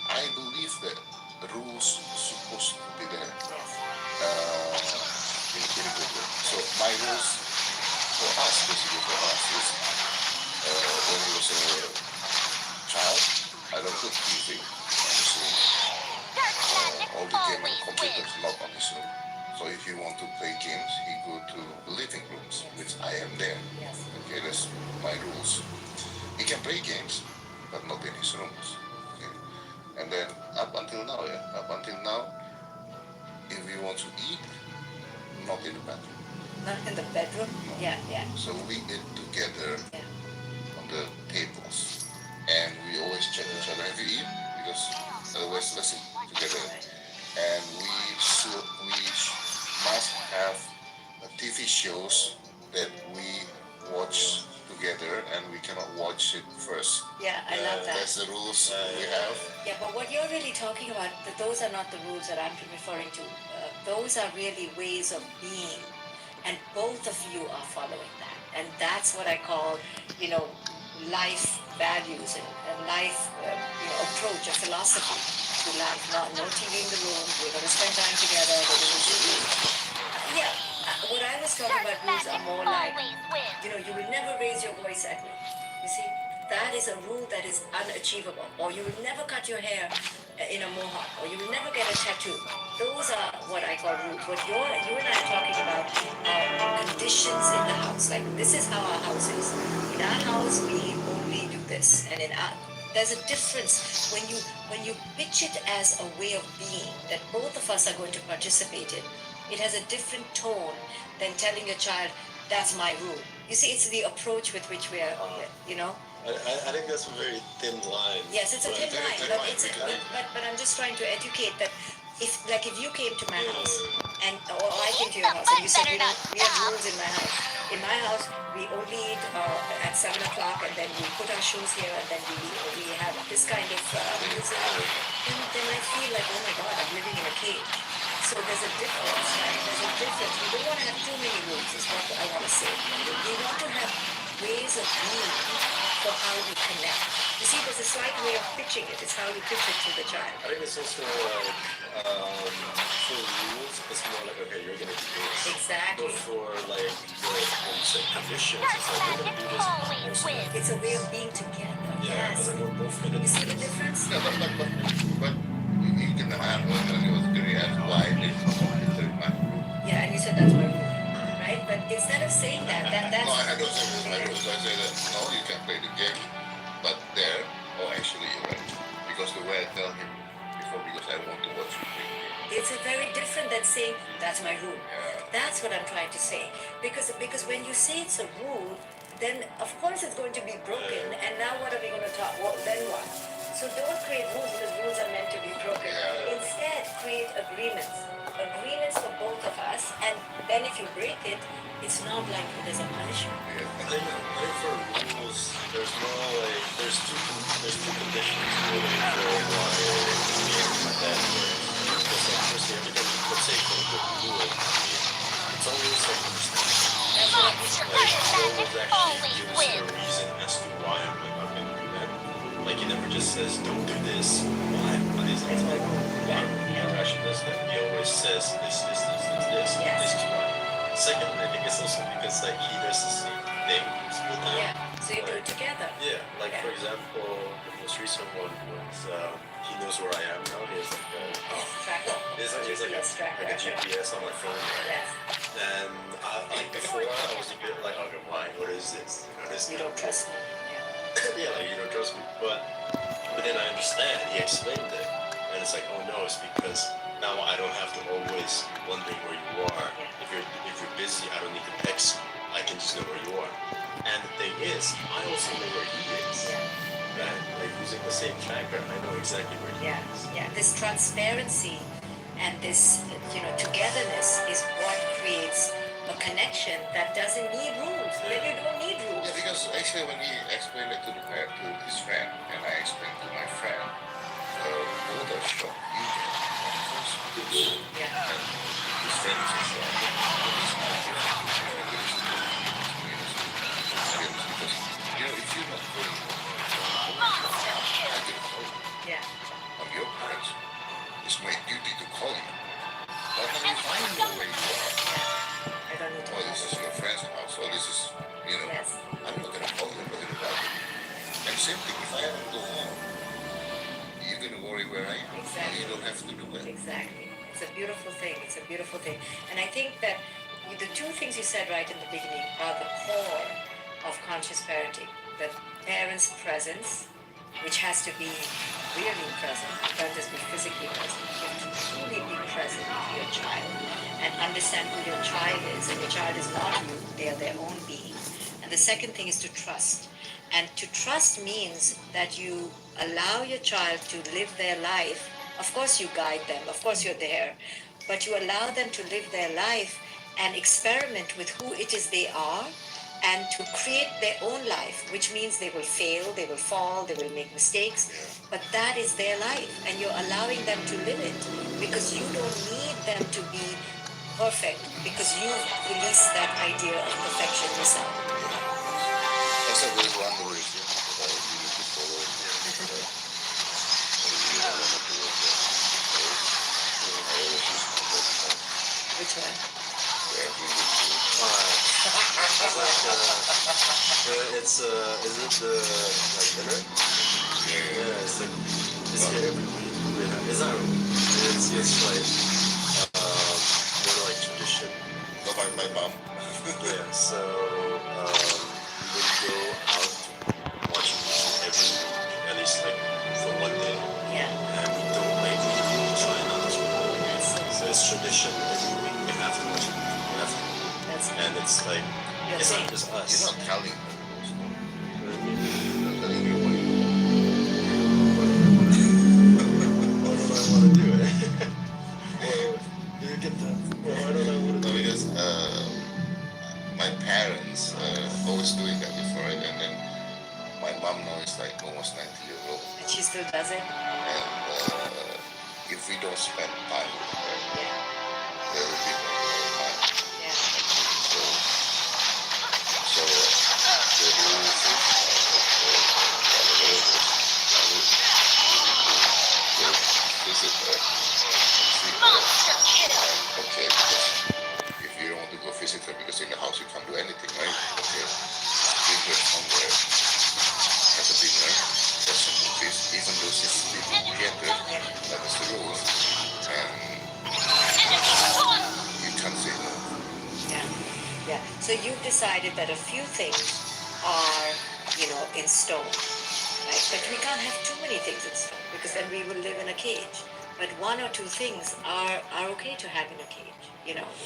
Speaker 2: I believe that the rules supposed to be there
Speaker 1: Yes.
Speaker 2: in a good way. So my rules for us, basically for us, is when he was a child, I don't put TV on his room. All the game and computers not on his room. So if he want to play games, he go to living rooms, which I am there.
Speaker 1: Yes.
Speaker 2: Okay, that's my rules. He can play games, but not in his rooms. Okay. And then up until now, if he wants to eat, not in the bathroom.
Speaker 1: Not in the bedroom. Yeah, yeah,
Speaker 2: So we eat together
Speaker 1: yeah.
Speaker 2: on the tables, and we always check each other. Have you eaten? Because otherwise, let's eat together. And we must have TV shows that we watch together, and we cannot watch it first.
Speaker 1: Yeah, I love that.
Speaker 2: That's the rules we have.
Speaker 1: Yeah, but what you're really talking about, those are not the rules that I'm referring to. Those are really ways of being, and both of you are following that. And that's what I call, life values and life, approach, a philosophy to life. No TV in the room. We're going to spend time together. We're going to do this. Yeah, what I was talking about rules are more like, you will never raise your voice at me. You see, that is a rule that is unachievable. Or you will never cut your hair in a mohawk, or you will never get a tattoo. Those are what I call rules. What you and I are talking about are conditions in the house. Like, this is how our house is. In our house, we only do this, and there's a difference when you pitch it as a way of being that both of us are going to participate in. It has a different tone than telling your child, that's my rule. You see, it's the approach with which we are,
Speaker 3: I think that's a very thin line.
Speaker 1: Yes, it's a thin
Speaker 2: Very
Speaker 1: line,
Speaker 2: thin
Speaker 1: but
Speaker 2: line,
Speaker 1: but I'm just trying to educate that if you came to my house or I came to your house and you said, we have rules in my house. In my house, we only eat at 7 o'clock, and then we put our shoes here, and then we have this kind of music. Then I feel like, oh my God, I'm living in a cage. So there's a difference, right? There's a difference. We don't want to have too many rules, is what I want to say. We want to have ways of being for how we connect. You see, there's a slight way of pitching it. It's how you pitch it to the child.
Speaker 3: I think it's also like for rules, it's more like, okay, you're gonna do this.
Speaker 1: Exactly.
Speaker 3: But for like when you say conditions, it's like we're gonna do this. Also.
Speaker 1: It's a way of being together.
Speaker 3: Yeah, it's
Speaker 1: Yes.
Speaker 3: like we're both gonna
Speaker 1: You
Speaker 3: do
Speaker 1: see the
Speaker 3: this.
Speaker 1: difference?
Speaker 2: Yeah, but you can handle it, and he was going to ask why this is my group.
Speaker 1: Yeah, and you said that's my rule, right? But instead of saying that, that's
Speaker 2: No, I don't say this is my rules. I say that no, you can play the game, but there, actually you're right. Because the way I tell him before, because I want to watch you play the game.
Speaker 1: it's a very different than saying that's my rule.
Speaker 2: Yeah.
Speaker 1: That's what I'm trying to say. Because when you say it's a rule, then of course it's going to be broken. And now what are we going to talk? Well, then what? So don't create rules because rules are meant to be broken.
Speaker 2: Yeah.
Speaker 1: Instead, create agreements. Agreements for both of us. And then if you break it, it's not like there's a punishment.
Speaker 3: I think for rules, there's two conditions really for why me and my dad were. Because like firstly, every time let's say go to a rule, it's always like understanding.
Speaker 1: That's what I'm
Speaker 4: The
Speaker 3: Like
Speaker 4: person
Speaker 3: always
Speaker 4: that
Speaker 3: actually
Speaker 4: always
Speaker 3: gives a
Speaker 4: wins.
Speaker 3: reason as to why I'm gonna do that. Like he never just says don't do this. Why? He's like, why? Rashi does that. He always says this,
Speaker 1: Yes.
Speaker 3: this is why. Second, I think it's also because like he does the same thing with them.
Speaker 1: Yeah. So you do it together.
Speaker 3: Yeah, like
Speaker 1: Yeah.
Speaker 3: for example, the most recent one was he knows where I am now. He has
Speaker 1: Tracker.
Speaker 3: it's like
Speaker 1: GPS tracker.
Speaker 3: a GPS on my phone.
Speaker 1: Yes.
Speaker 3: And like before, I was a bit like, okay, why? What is this? What is
Speaker 1: You don't trust me.
Speaker 3: yeah, like you don't trust me. But then I understand. He explained it, and it's like, oh no, it's because now I don't have to always wondering where you are. If you're busy, I don't need to text you. I can just know where you are. And the thing is, I also know where he is. Right? Like using the same tracker, I know exactly where he
Speaker 1: Yeah,
Speaker 3: is.
Speaker 1: yeah. This transparency and this, togetherness is what creates a connection that doesn't need rules. Then you don't need rules.
Speaker 2: Yeah, because actually when he explained it to his friend, and I explained to my friend, both are shocked. You can
Speaker 1: Yeah.
Speaker 2: and his friend is shocked. Because, if you're not going I can call you.
Speaker 1: Yeah.
Speaker 2: I'm your parents. It's my duty to call you. But if I know where you are,
Speaker 1: I don't need to.
Speaker 2: this is your friend's house, or this is,
Speaker 1: Yes.
Speaker 2: I'm not gonna call you, I'm not gonna bother you. And same thing, if I have to go home, you're gonna worry where I am.
Speaker 1: Exactly.
Speaker 2: You don't have to do it.
Speaker 1: Exactly. It's a beautiful thing. It's a beautiful thing. And I think that the two things you said right in the beginning are the core of conscious parenting. The parent's presence, which has to be really present. You can't just be physically present. You have to truly be present with your child and understand who your child is. And your child is not you. They are their own being. And the second thing is to trust. And to trust means that you allow your child to live their life. Of course, you guide them. Of course, you're there. But you allow them to live their life and experiment with who it is they are and to create their own life, which means they will fail, they will fall, they will make mistakes. But that is their life. And you're allowing them to live it because you don't need them to be perfect because you release that idea of perfection yourself.
Speaker 2: Except there's one rule issue that I really need to follow.
Speaker 1: Which one?
Speaker 2: Every
Speaker 3: It's is it the like dinner? Yeah, it's like it's here every week. Yeah, it's not. It's like more like tradition.
Speaker 2: No, my mom.
Speaker 3: Yeah, so we go out watch movies every week, at least like for one day,
Speaker 1: Yeah.
Speaker 3: and we don't like we really try not to. So it's tradition. Every week we have to watch a movie. We have to,
Speaker 1: That's
Speaker 3: and it's like
Speaker 1: your
Speaker 3: it's
Speaker 1: thing.
Speaker 3: not just us.
Speaker 2: You're not telling her those, no?
Speaker 3: What do you mean?
Speaker 2: You're not telling her what you
Speaker 3: Why don't I want to do it? Do you get that? Why don't I want to
Speaker 2: No,
Speaker 3: do it?
Speaker 2: because my parents always doing that before, right? And then my mom now is like almost 90 years old,
Speaker 1: And she still does it?
Speaker 2: and if we don't spend time with her,
Speaker 1: Yeah.
Speaker 2: there will be no more time.
Speaker 1: Yeah.
Speaker 2: So the rules is visit her, see her, and okay, because if you don't want to go visit her because in the house you can't do anything, right? Okay, bring her somewhere, have a dinner, watch some movies, even though she's sleeping together, that is the rules, and you can't say no.
Speaker 1: Yeah. Yeah. So you've decided that a few things are, in stone, right? But we can't have too many things in stone because then we will live in a cage. But one or two things are okay to have in a cage,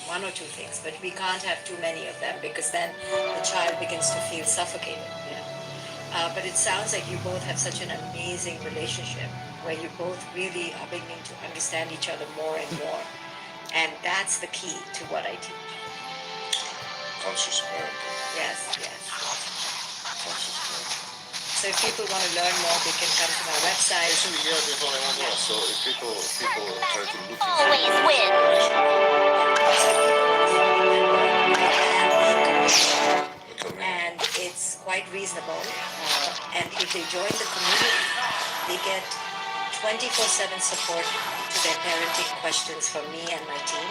Speaker 1: one or two things. But we can't have too many of them because then the child begins to feel suffocated. But it sounds like you both have such an amazing relationship where you both really are beginning to understand each other more and more. And that's the key to what I teach.
Speaker 2: Conscious parenting.
Speaker 1: Yes, yes.
Speaker 2: Conscious parenting.
Speaker 1: So if people want to learn more, they can come to my website.
Speaker 2: Actually, yeah, that's what I want to know. So if people try to look into
Speaker 4: Always win.
Speaker 1: And it's quite reasonable. And if they join the community, they get 24/7 support to their parenting questions from me and my team.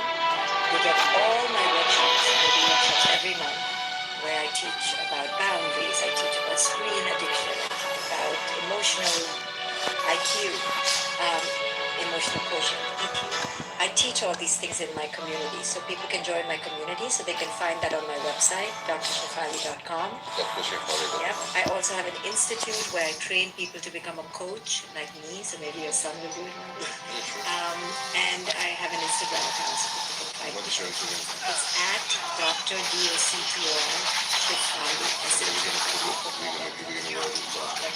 Speaker 1: They get all my workshops. I do workshops every month where I teach about boundaries, I teach about screen addiction, I teach about emotional IQ, emotional quotient, EQ. I teach all these things in my community, so people can join my community, so they can find that on my website, drshefali.com.
Speaker 2: Dr. Shefali.
Speaker 1: Yep. I also have an institute where I train people to become a coach like me, so maybe your son will do it one day. And I have an Instagram account so people can find
Speaker 2: What
Speaker 1: me.
Speaker 2: is your Instagram?
Speaker 1: It's at Dr. DOCTOR Shefali.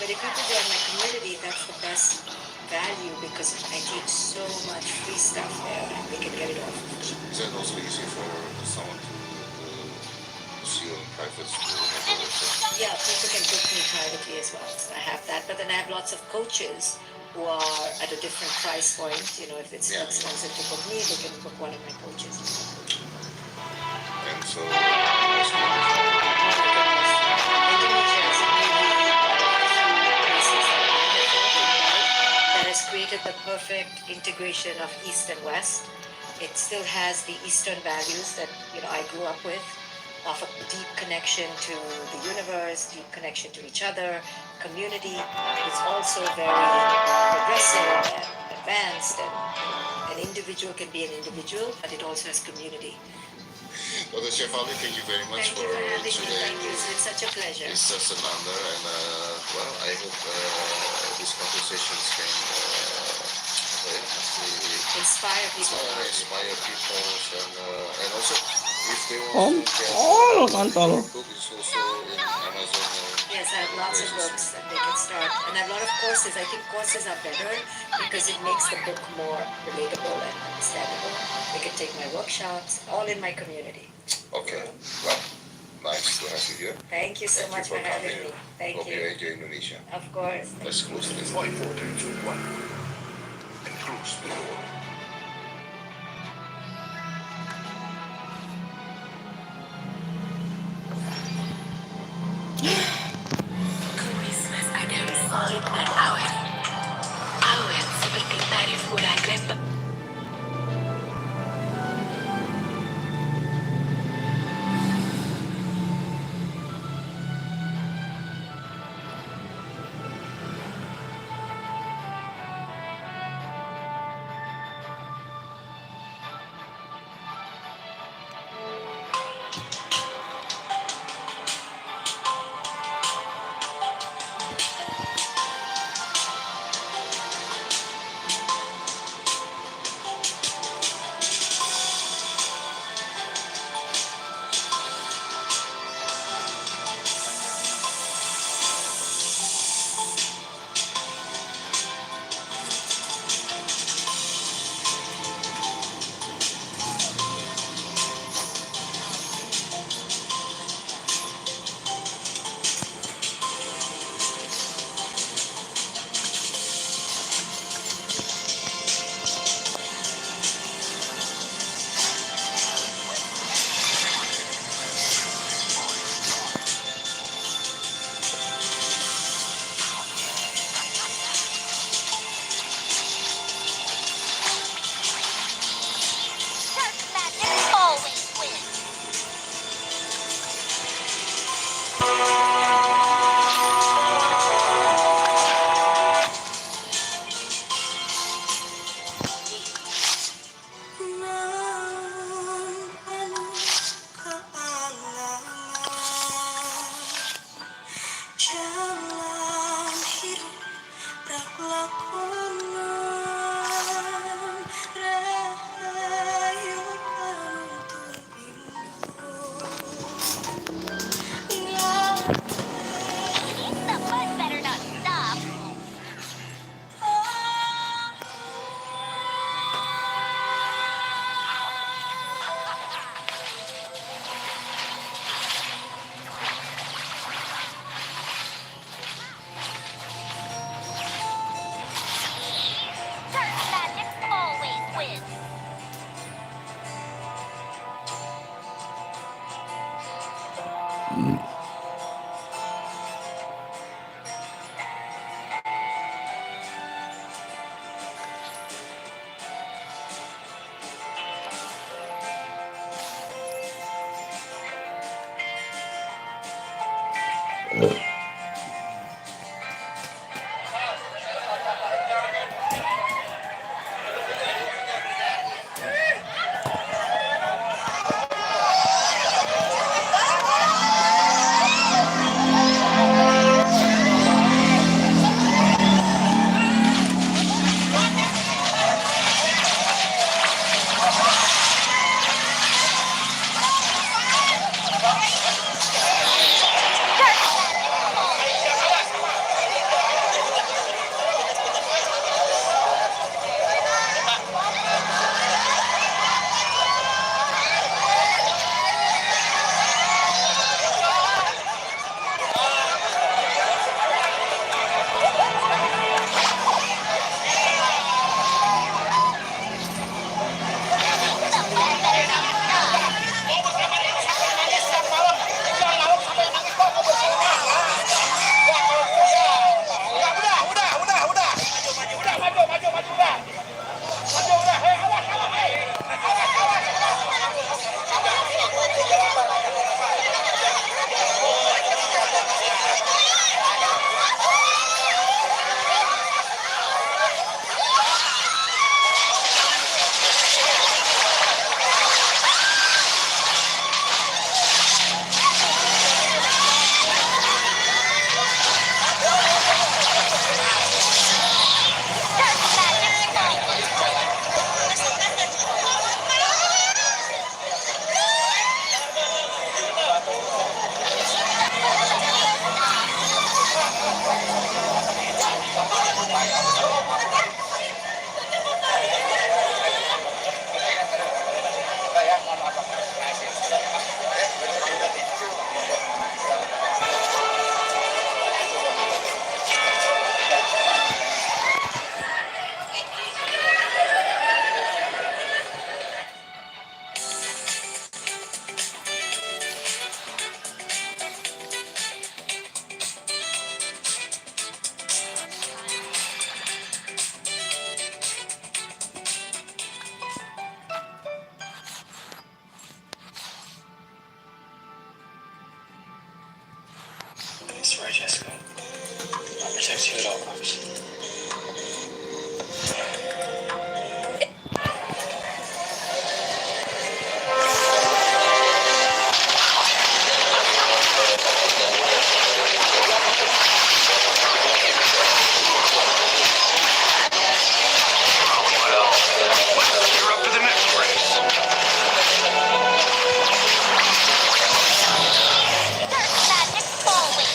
Speaker 1: But if people join my community, that's the best value because I teach so much free stuff there and they can get it off.
Speaker 2: Is that also easy for someone to see on private school?
Speaker 1: Yeah, people can book me privately as well. So I have that. But then I have lots of coaches who are at a different price point. If it's too expensive to book me, they can book one of my coaches.
Speaker 2: And so,
Speaker 1: Indonesia is really one of the few places that I have felt in life that has created the perfect integration of East and West. It still has the Eastern values that I grew up with, of a deep connection to the universe, deep connection to each other, community. It's also very progressive and advanced, and an individual can be an individual, but it also has community.
Speaker 2: Dr. Shefali, thank you very much
Speaker 1: Thank you for having me.
Speaker 2: today.
Speaker 1: Thank you. It's such a pleasure.
Speaker 2: It's just an honor, and I hope these conversations can
Speaker 1: Inspire people.
Speaker 2: inspire people, and also if they want to
Speaker 5: Kontol,
Speaker 2: get
Speaker 5: kontol.
Speaker 2: book, it's also in Amazon.
Speaker 1: Yes, I have lots of books that they can start. And I have a lot of courses. I think courses are better because it makes the book more relatable and understandable. They can take my workshops, all in my community.
Speaker 2: Okay, well, nice to have you here.
Speaker 1: Thank you so much for having me. Thank
Speaker 2: Hope you
Speaker 1: you.
Speaker 2: enjoy Indonesia.
Speaker 1: Of course.
Speaker 2: Let's close this. 5, 4, 3, 2, 1. And close the door.
Speaker 6: Christmas adalah solid dan awet. Awet seperti tarif bulan lembab.
Speaker 3: I swear, Jessica, I'll protect you at all costs.
Speaker 2: You're up for the next race.
Speaker 4: Magic falling.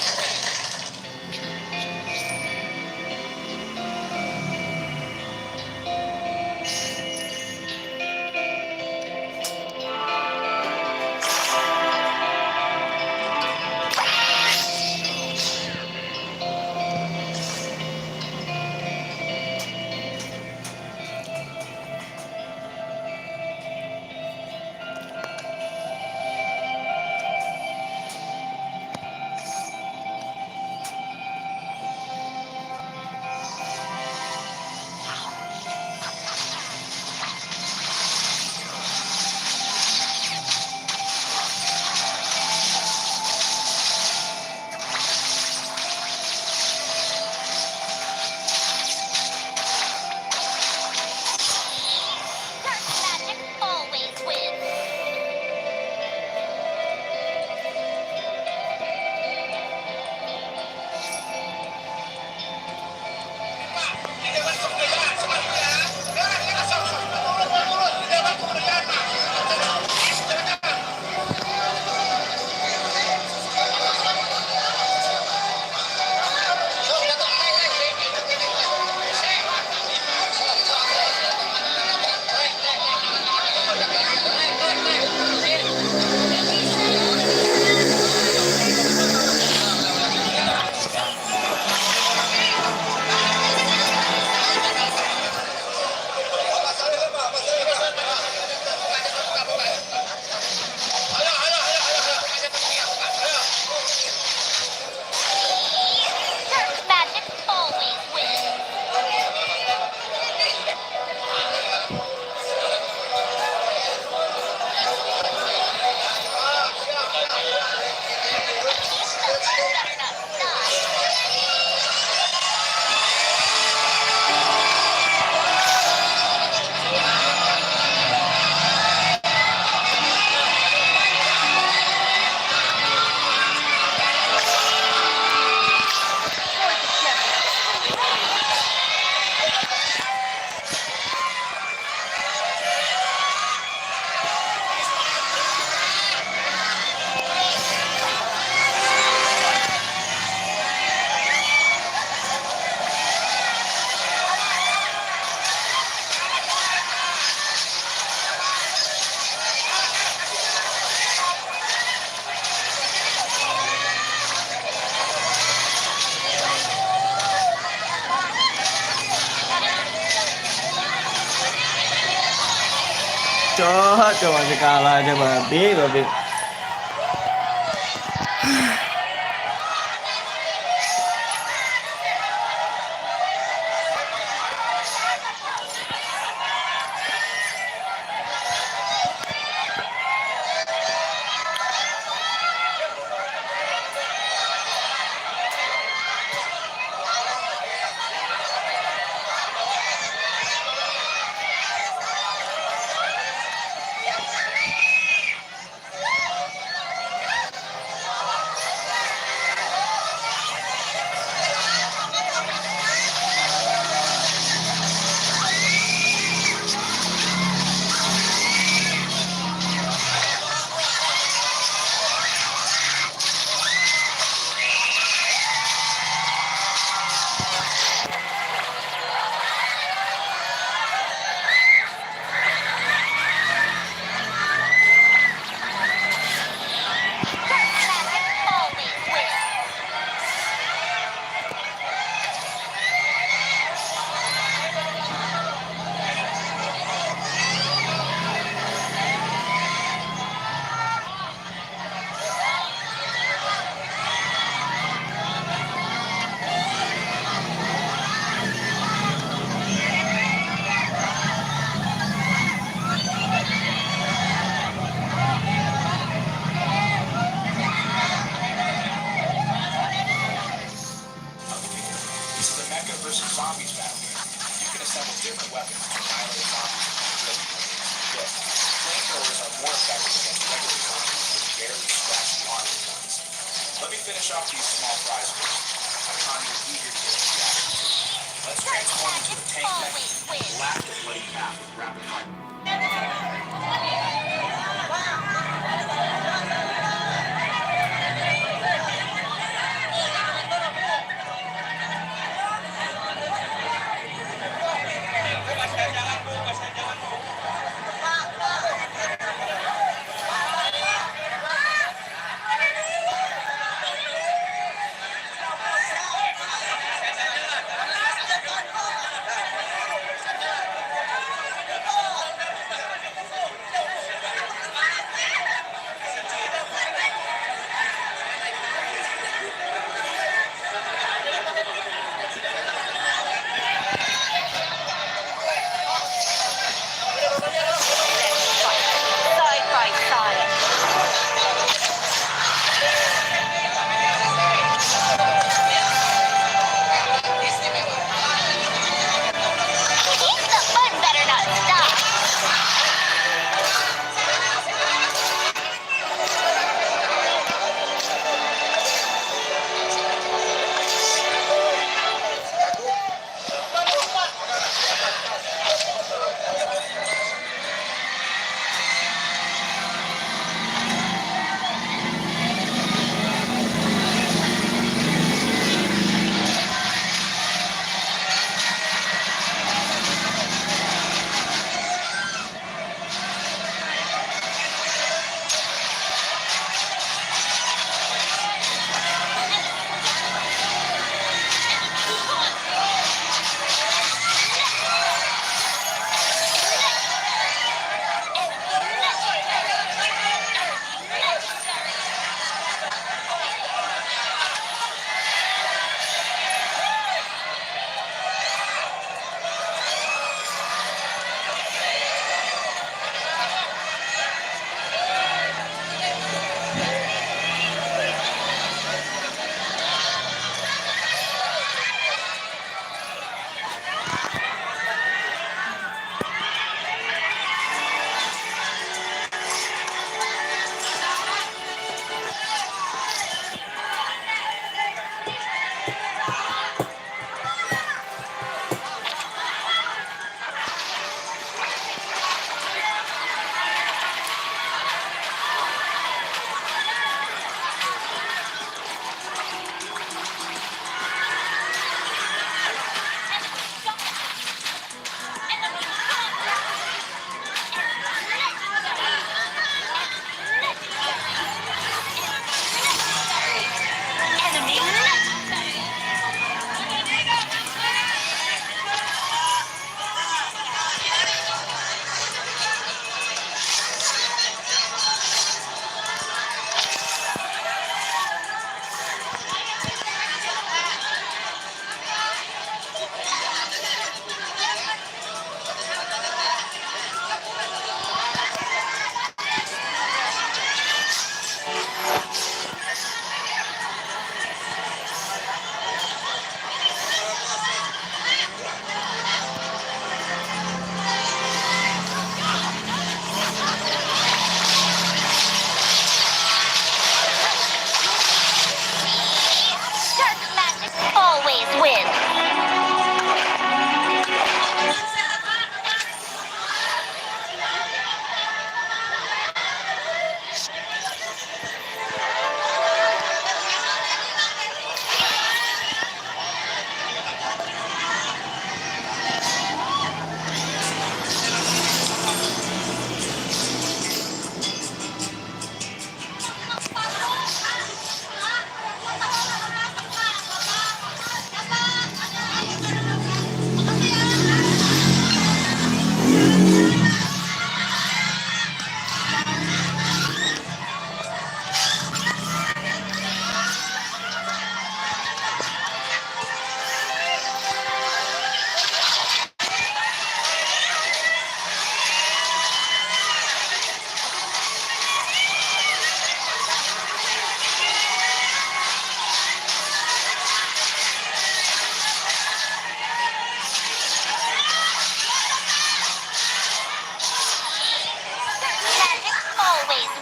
Speaker 5: Cok masih kalah aja babi.
Speaker 7: This is a mecha versus zombies battle. You can assemble different weapons to annihilate zombies really quick. Flamethrowers are more effective against regular zombies, which barely scratch the armor guns. Let me finish off these small fries first. I'm on your eager to get into the action. Let's transform into a tank mech and blast the bloody path with rapid fire.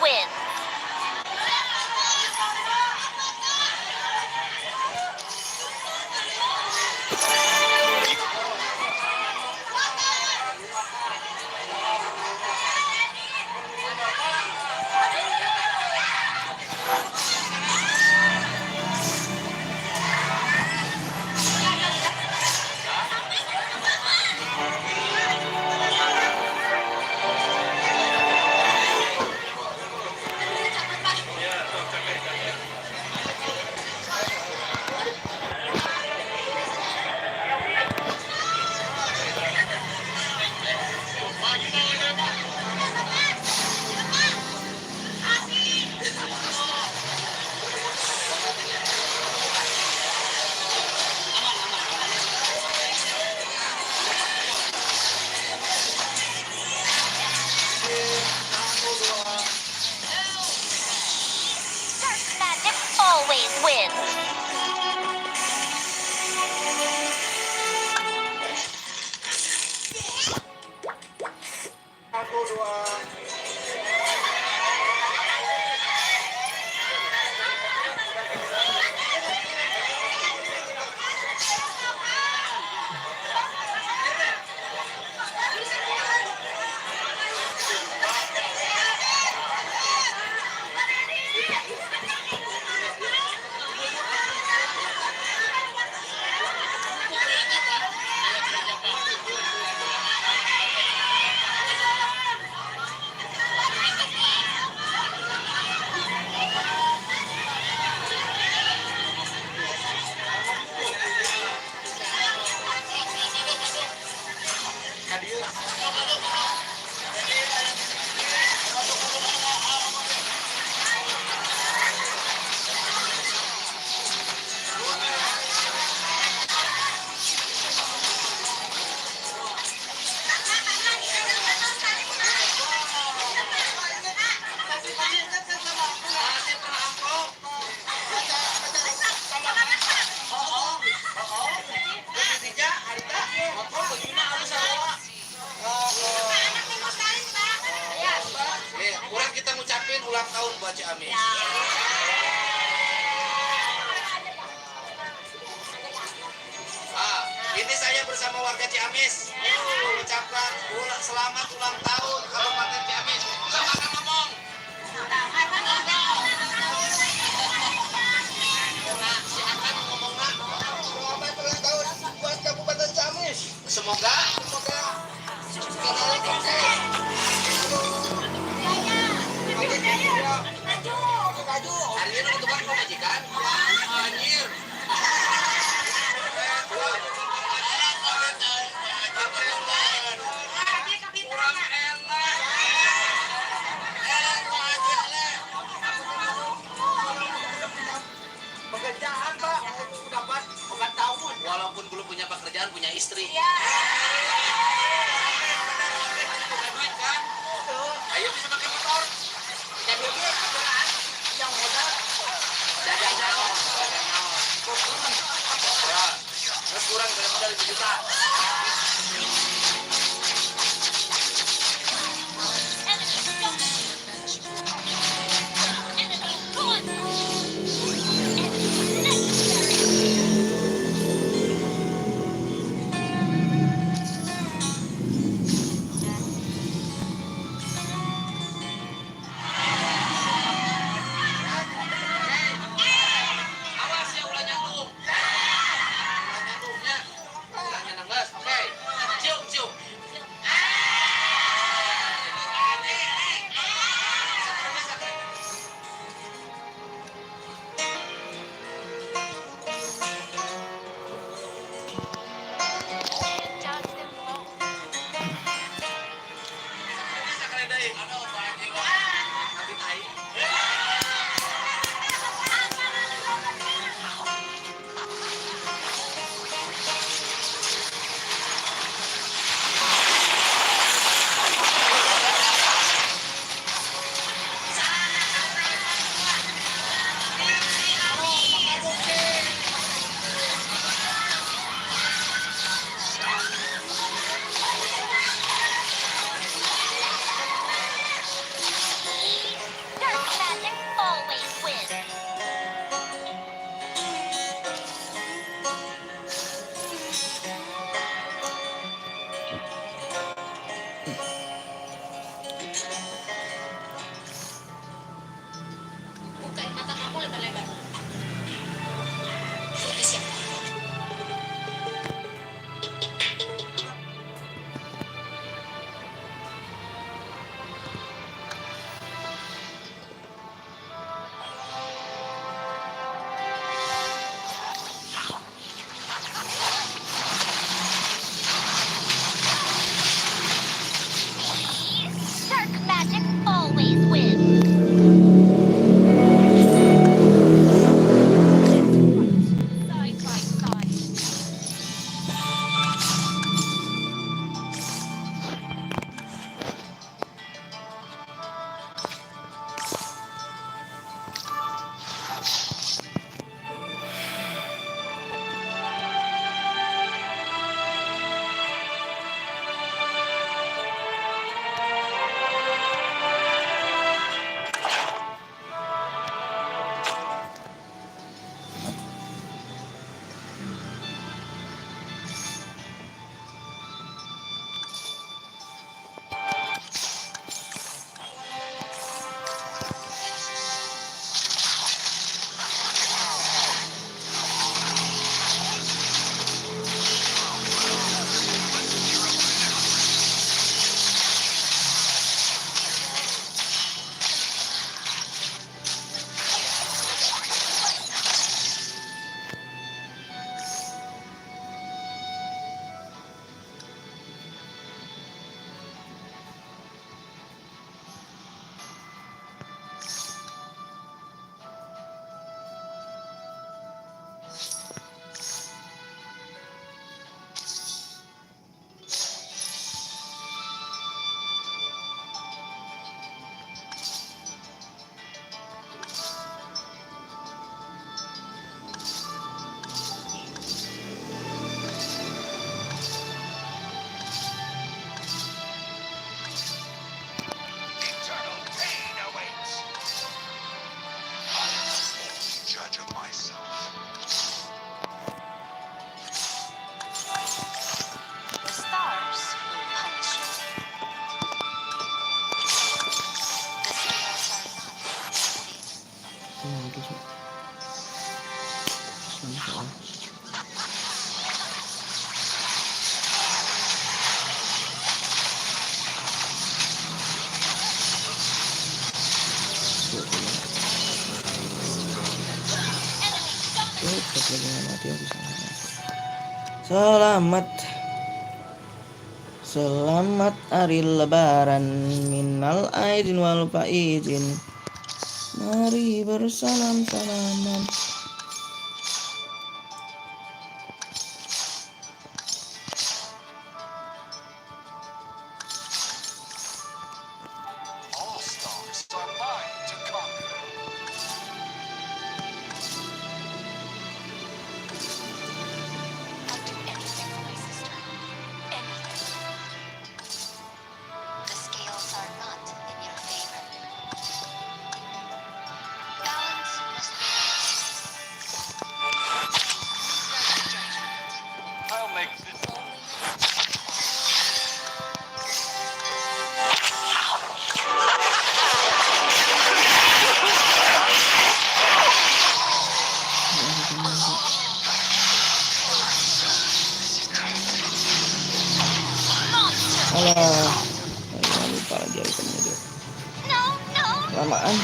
Speaker 4: wins. Magic always wins.
Speaker 7: Kurang kita ngucapin ulang tahun buat Ciamis. Ini saya bersama warga Ciamis mengucapkan selamat ulang tahun Kabupaten Ciamis. Silakan ngomong. Silakan ngomong nak. Selamat ulang tahun buat Kabupaten Ciamis. Semoga. Hari ini kebetulan majikan. Anjir. Pekerjaan Pak, dapat 4 tahun. Walaupun belum punya pekerjaan, punya istri. Punya duit kan? Ayo bisa pakai motor. Punya duit kendaraan. Yang modal. Dagang naon. Terus kurang dari modal 5 juta. Awas ya ulah nyandung. Ulah nyandungnya. Ulah nyandung gas. Oke. Cium, cium. Bisa kali deui. Aduh, anjing. Nanti tai.
Speaker 5: Selamat Selamat hari lebaran minal aidin wal faizin. Mari bersalam-salaman.
Speaker 7: All stars are mine to conquer.
Speaker 4: I'd do anything for my sister. Anything. The scales are not in your favor. Balance must be judgment.
Speaker 7: I'll make this.
Speaker 5: Alah, lupa lagi itemnya dia.
Speaker 4: No, no.
Speaker 5: Lamaan.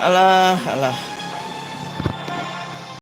Speaker 5: Alah.